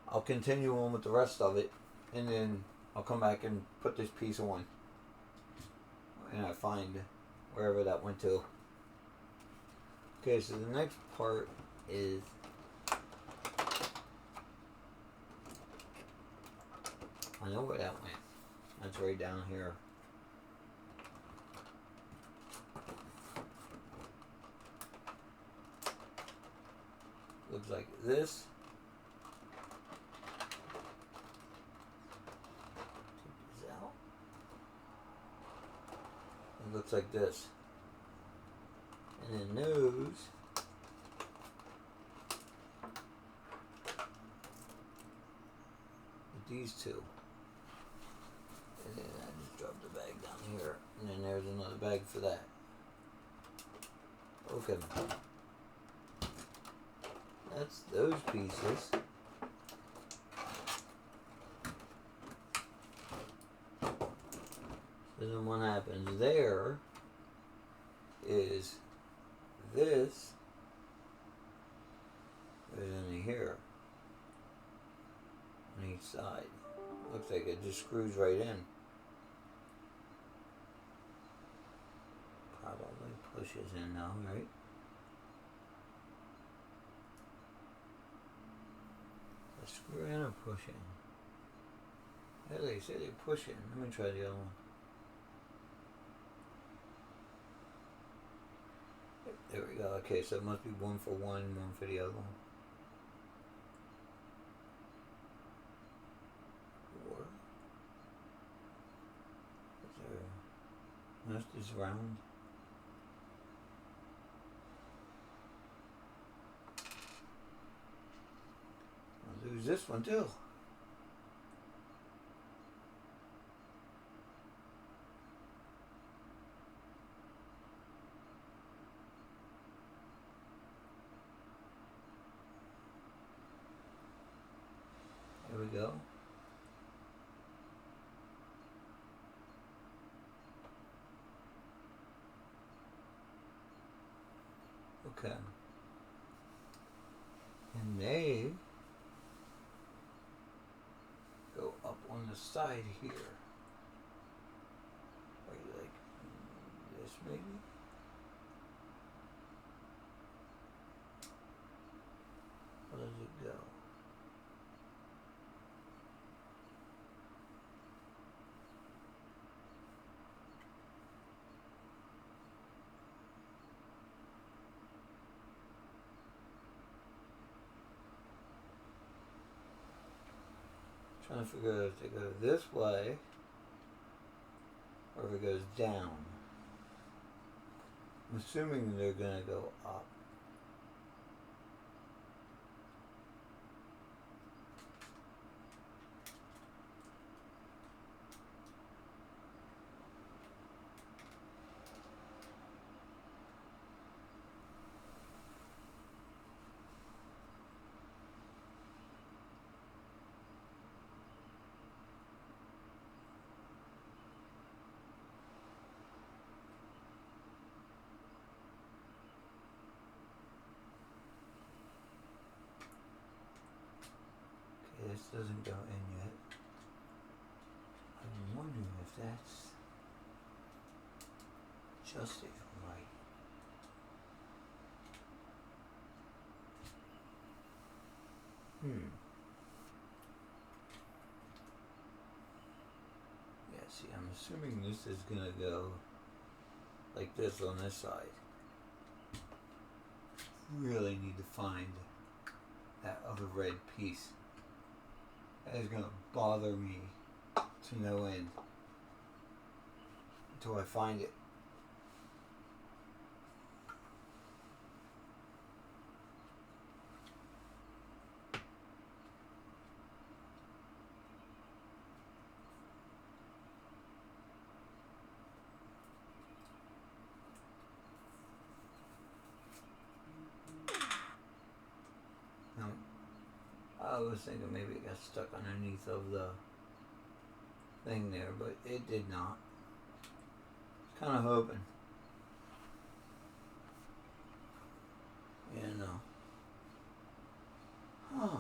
I'll continue on with the rest of it, and then I'll come back and put this piece on. And I find wherever that went to. Okay, so the next part is I know where that went. That's right down here. Looks like this. Take this out. It looks like this. And then those with these two. And then I just dropped the bag down here. And then there's another bag for that. Okay. That's those pieces. So then what happens there is this goes into here on each side. Looks like it just screws right in. Probably pushes in now, right? A screw in or push in? Yeah, they say they push in. Let me try the other one. There we go. Okay, so it must be one for one, one for the other one. Or is there? That's just round. I'll lose this one too. There we go. Okay. And they go up on the side here. Like this maybe? Where does it go? Trying to figure out if it goes this way or if it goes down. I'm assuming they're going to go up. This doesn't go in yet. I'm wondering if that's just it right. Yeah, see, I'm assuming this is gonna go like this on this side. Really need to find that other red piece. That is gonna bother me to no end until I find it. Now, I was thinking maybe it got stuck underneath of the thing there, but it did not. Kind of hoping. You know. Huh.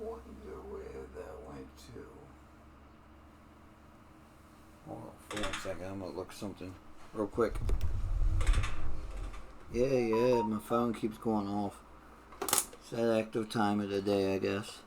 Wonder where that went to. Hold on for 1 second. I'm gonna look something real quick. Yeah, my phone keeps going off. It's that active time of the day, I guess.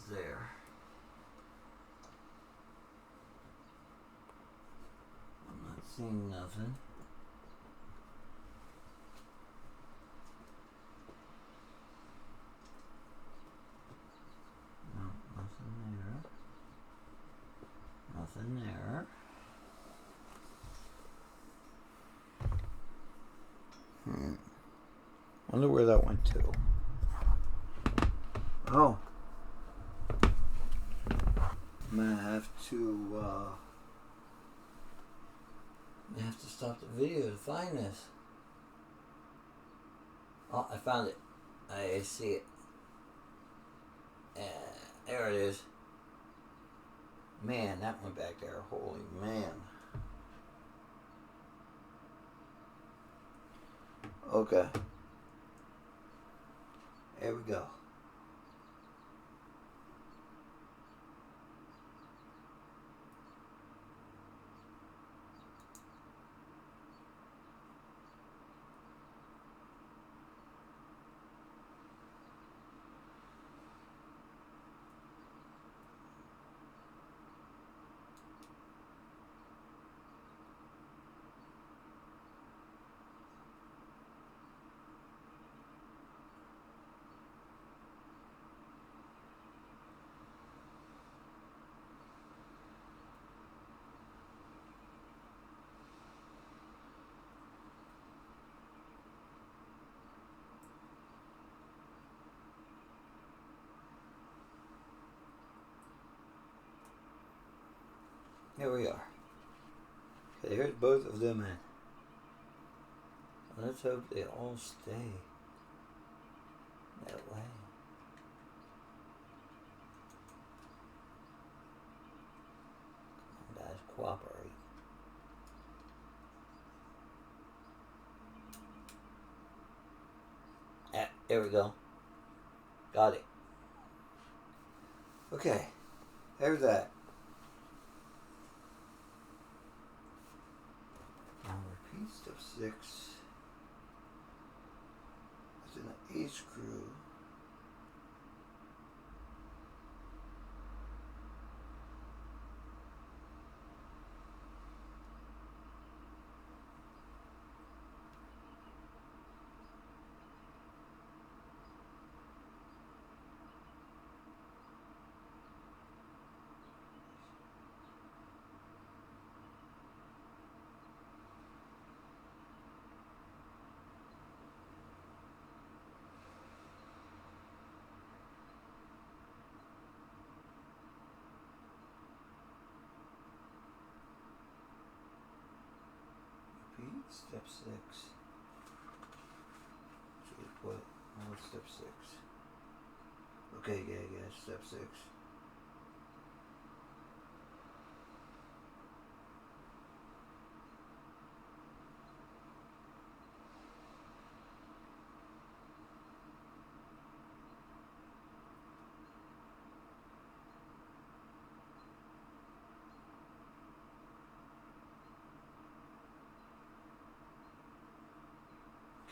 There. I'm not seeing nothing. No, nothing there. Nothing there. Wonder where that went to. Oh. I'm gonna have to stop the video to find this. Oh, I found it. I see it. There it is. Man, that went back there. Holy man. Okay. There we go. Here we are. Okay, here's both of them in. Let's hope they all stay that way. Come on, guys, cooperate. There we go. Got it. Okay. There's that. Now repeat step 6. It's an A screw. Repeat step 6. What? What's step 6? Okay, yeah, step 6.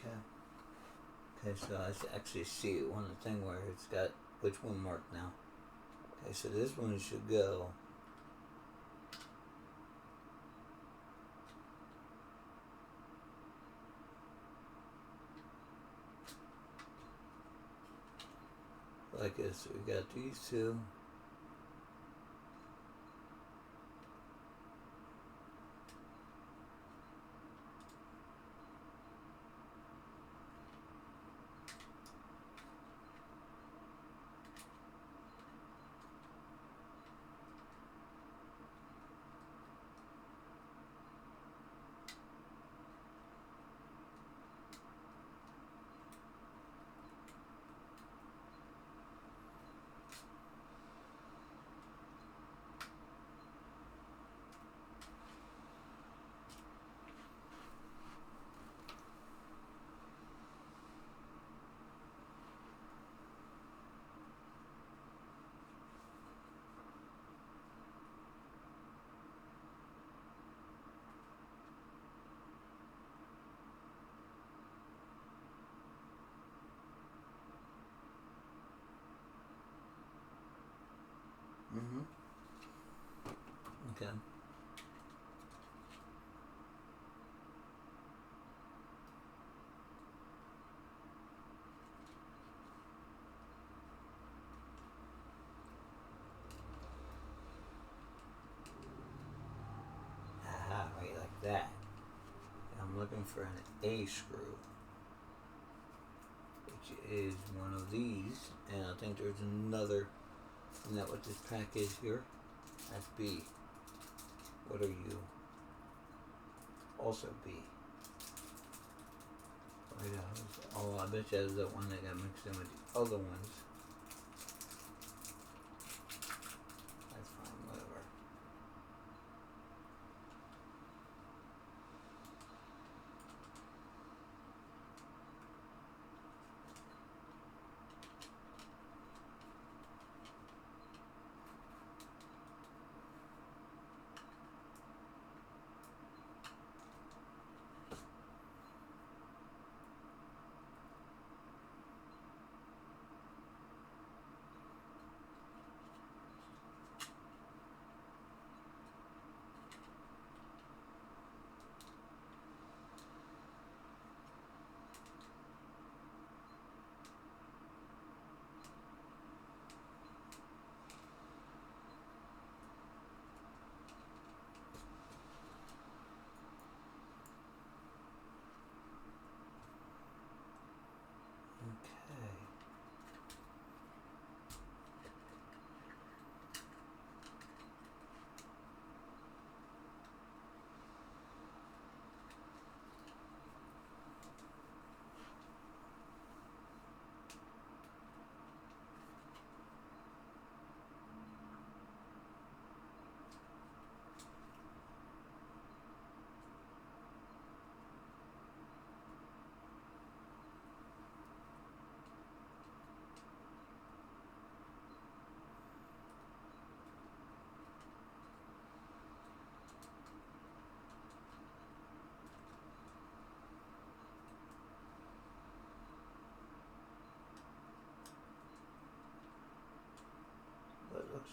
Okay. Okay, so I actually see one thing where it's got which one marked now. Okay, so this one should go. Like this. So we got these two. Mm-hmm. Okay. Aha, right like that. I'm looking for an A screw, which is one of these, and I think there's another. Isn't that what this pack is here? That's B. What are you? Also B. Right out. Oh, I bet you that's that one that got mixed in with the other ones. That's fine, whatever.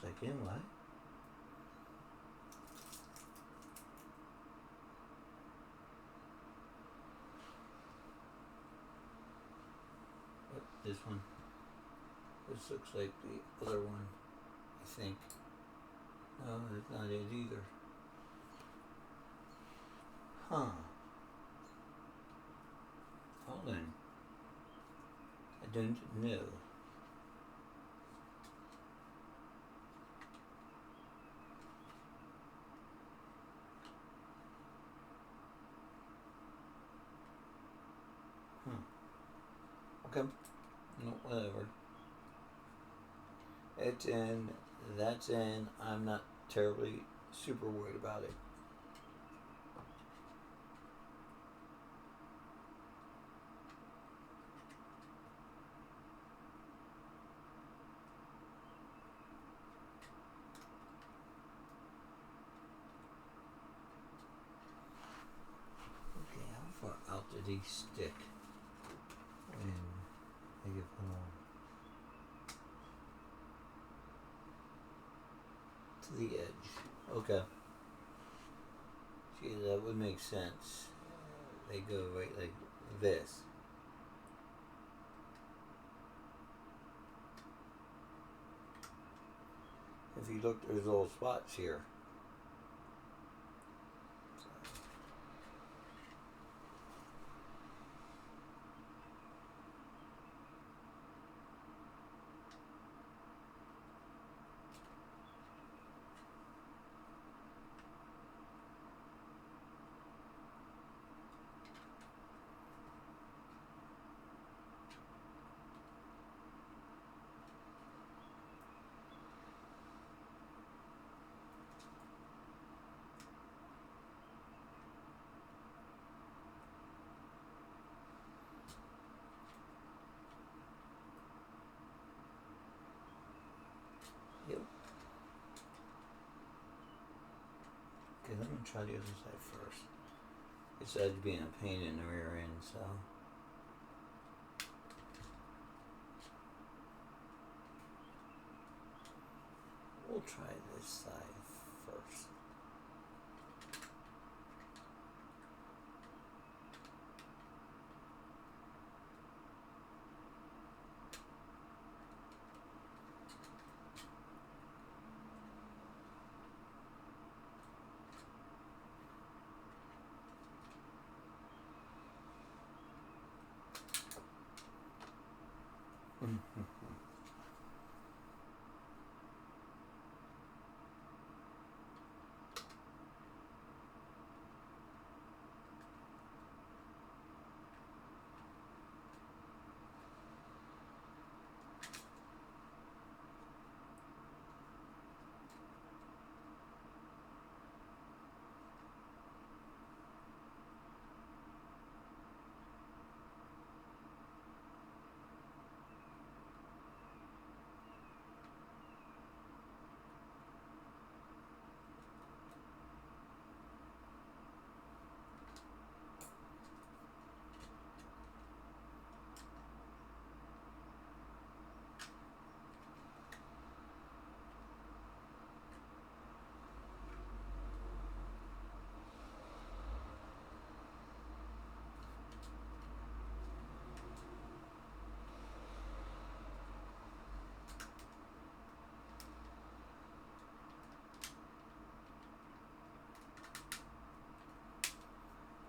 looks like anyway. This one. This looks like the other one, I think. No, that's not it either. Huh. Hold on. I don't know. Okay. No, whatever. It's in. That's in. I'm not terribly super worried about it. Okay, how far out did he stick when I get home? To the edge. Okay. See, that would make sense. They go right like this. If you look, there's little spots here. Yep. Okay, let me try the other side first. Besides being a pain in the rear end, so. We'll try this side first.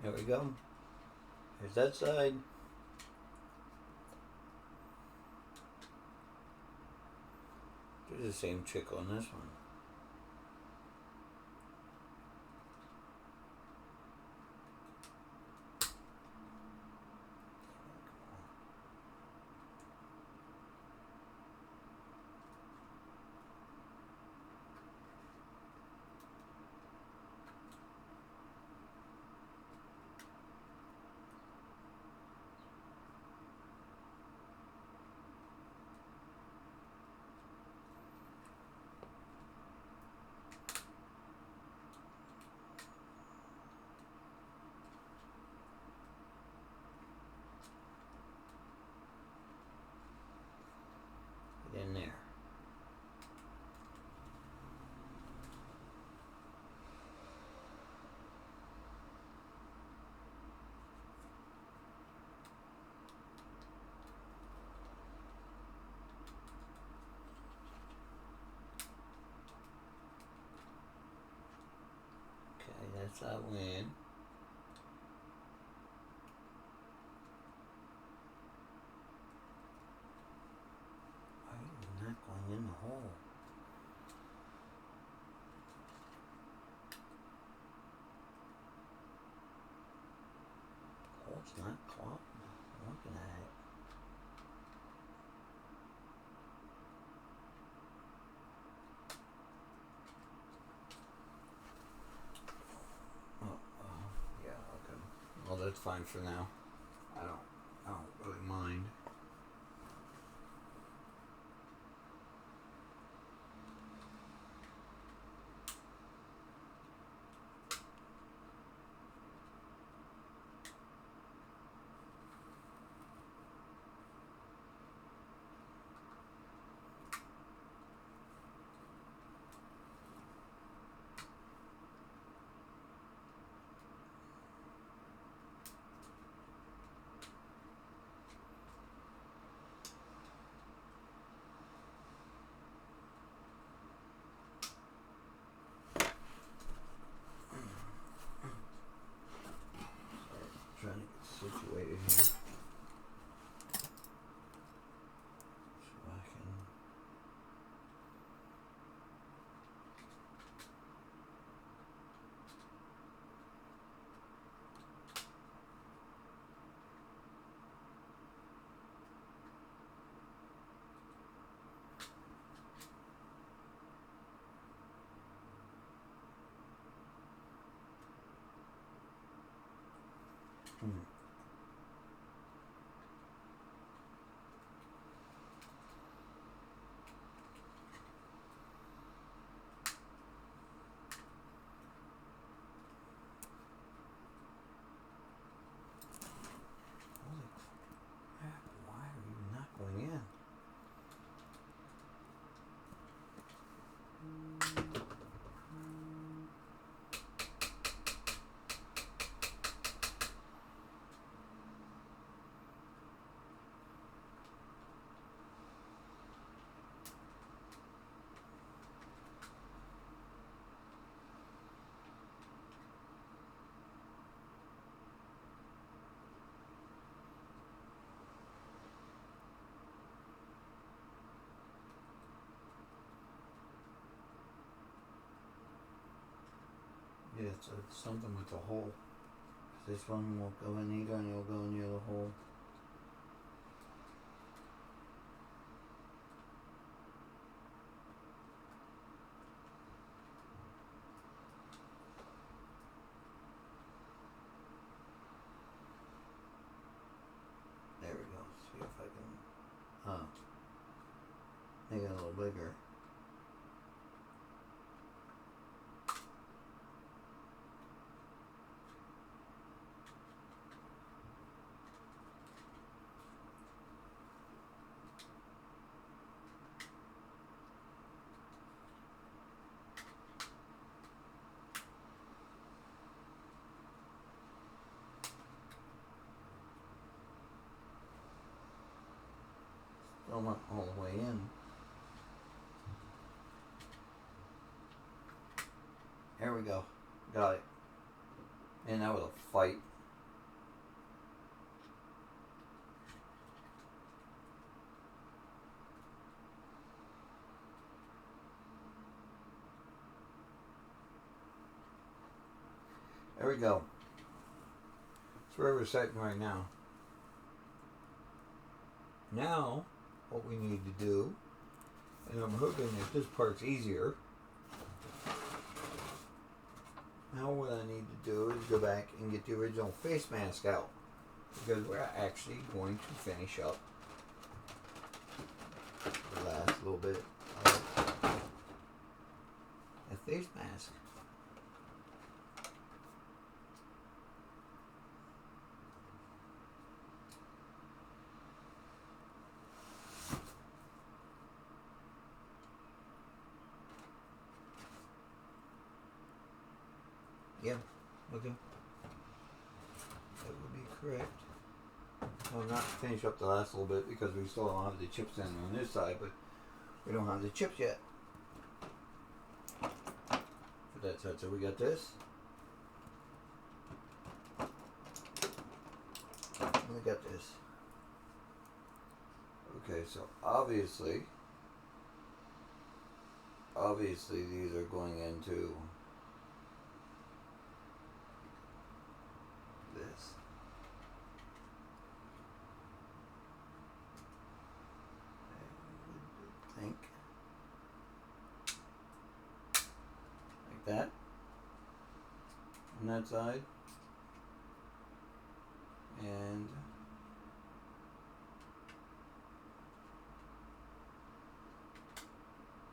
There we go. Here's that side. Do the same trick on this one. In there. that one in. Why are you not going in the hole? Oh, it's not clogged. I'm looking at it. Yeah, okay. Well, that's fine for now. I don't really mind. Trying to get situated here. So I can. Holy crap, why are you not going in? Yeah, it's something with the hole. This one won't go in either, and it'll go in the other hole. There we go. See if I can make it a little bigger. Still not all the way in. There we go. Got it. And that was a fight. There we go. That's where we're sitting right now. Now, what we need to do, and I'm hoping that this part's easier. Now what I need to do is go back and get the original face mask out, because we're actually going to finish up the last little bit of the face mask. Yeah, okay. That would be correct. I'll not finish up the last little bit because we still don't have the chips in on this side, but we don't have the chips yet. For that side, so we got this. got this. Okay, so obviously these are going into this. I think like that on that side, and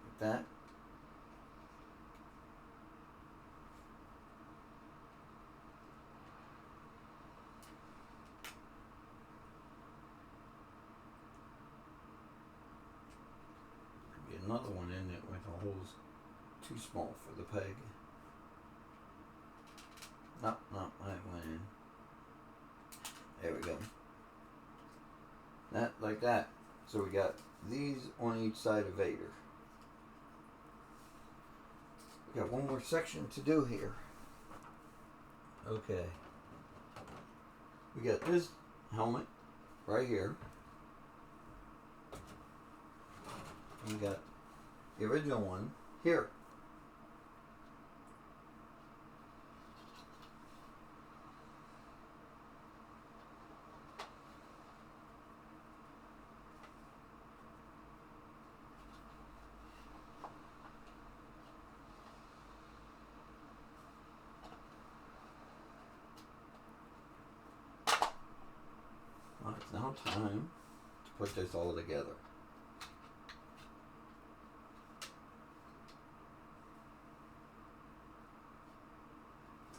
like that. Get another one in it with the holes too small for the peg. No, I went in. There we go. That like that. So we got these on each side of Vader. We got one more section to do here. Okay. We got this helmet right here. We got the original one here. Well, it's now time to put this all together.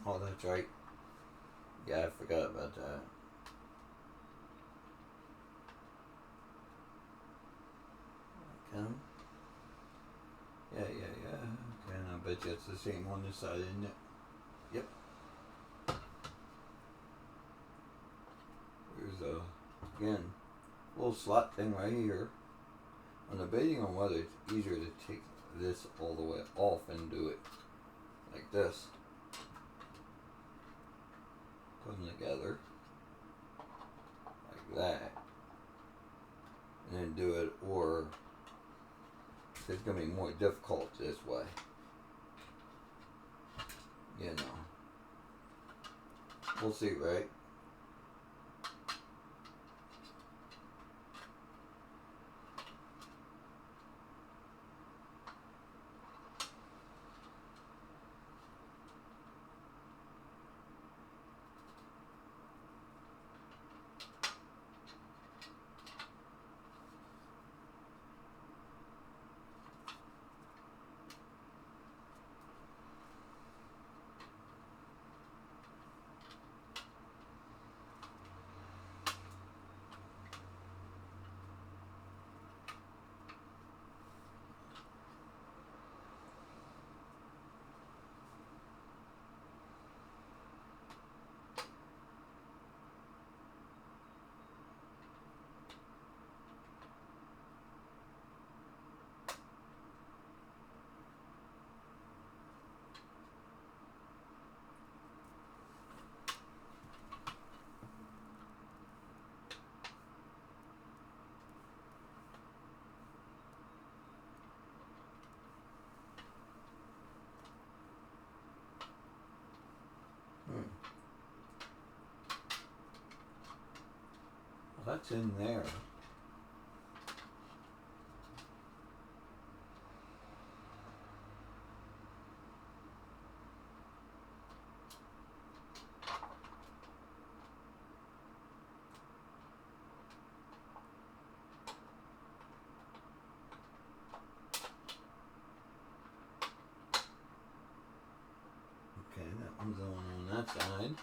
Oh, that's right. Yeah, I forgot about that. Okay. Yeah. Okay, and I bet you it's the same on this side, isn't it? Yep. There's again, a little slot thing right here. I'm debating on whether it's easier to take this all the way off and do it like this. Come together like that, and then do it, or it's going to be more difficult this way. You know. We'll see, right? Well, that's in there. Okay, that one's the one on that side.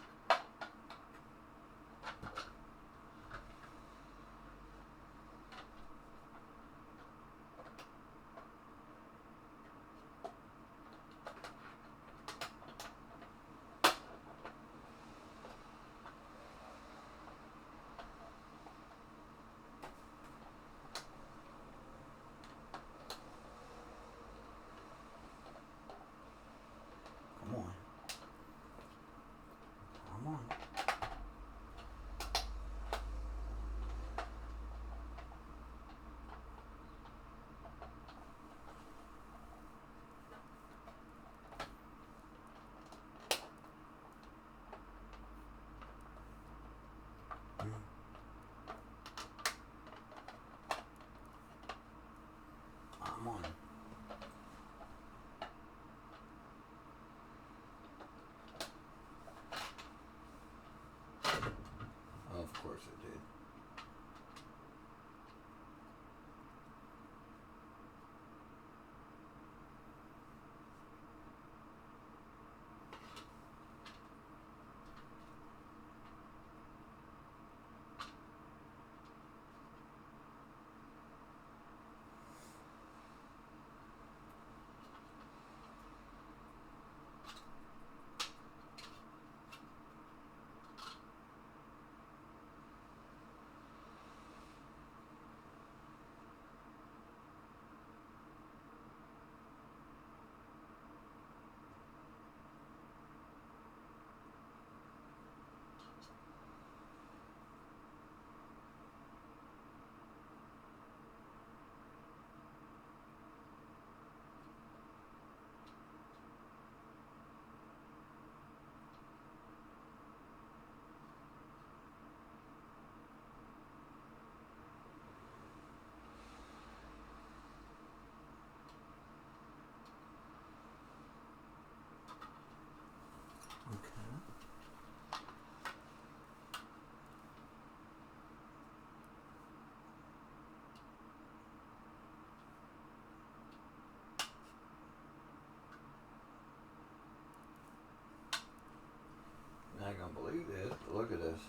not gonna believe this, but look at this.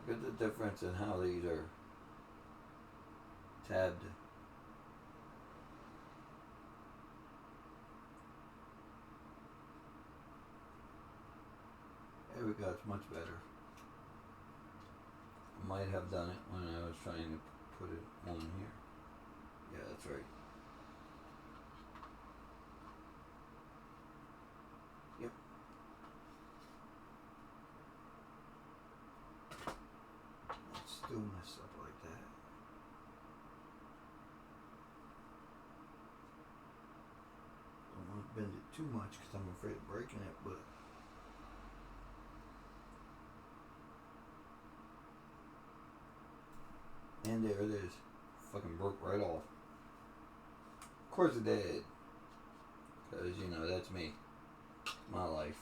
Look at the difference in how these are tabbed. There we go, it's much better. I might have done it when I was trying to put it on here. Yeah, that's right. Yep. It's still messed up like that. Don't want to bend it too much because I'm afraid of breaking it, but and there it is. Fucking broke right off. Of course it did. Because, you know, that's me. My life.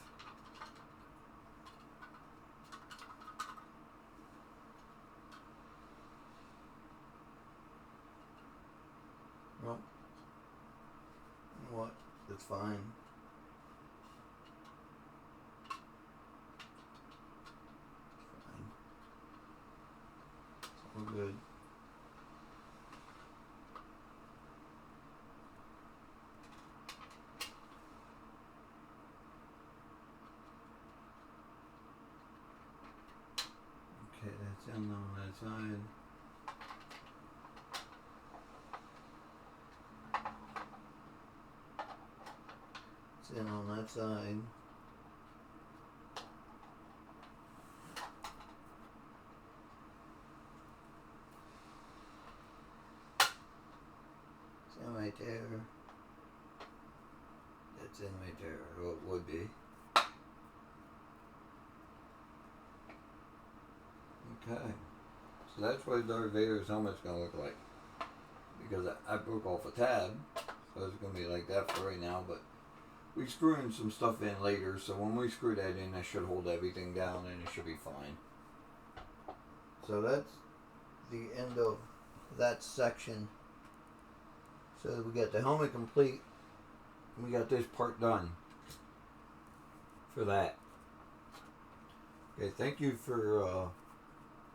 Well, you know what? It's fine. It's fine. It's all good. Okay, that's in on that side. It's in on that side. It's in right there. That's in right there, or it would be. Okay, so that's what Darth Vader's helmet's gonna look like. Because I broke off a tab, so it's gonna be like that for right now. But we screw in some stuff in later, so when we screw that in, that should hold everything down, and it should be fine. So that's the end of that section. So we got the helmet complete. We got this part done for that. Okay, thank you for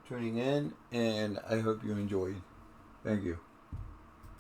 tuning in, and I hope you enjoyed. Thank you.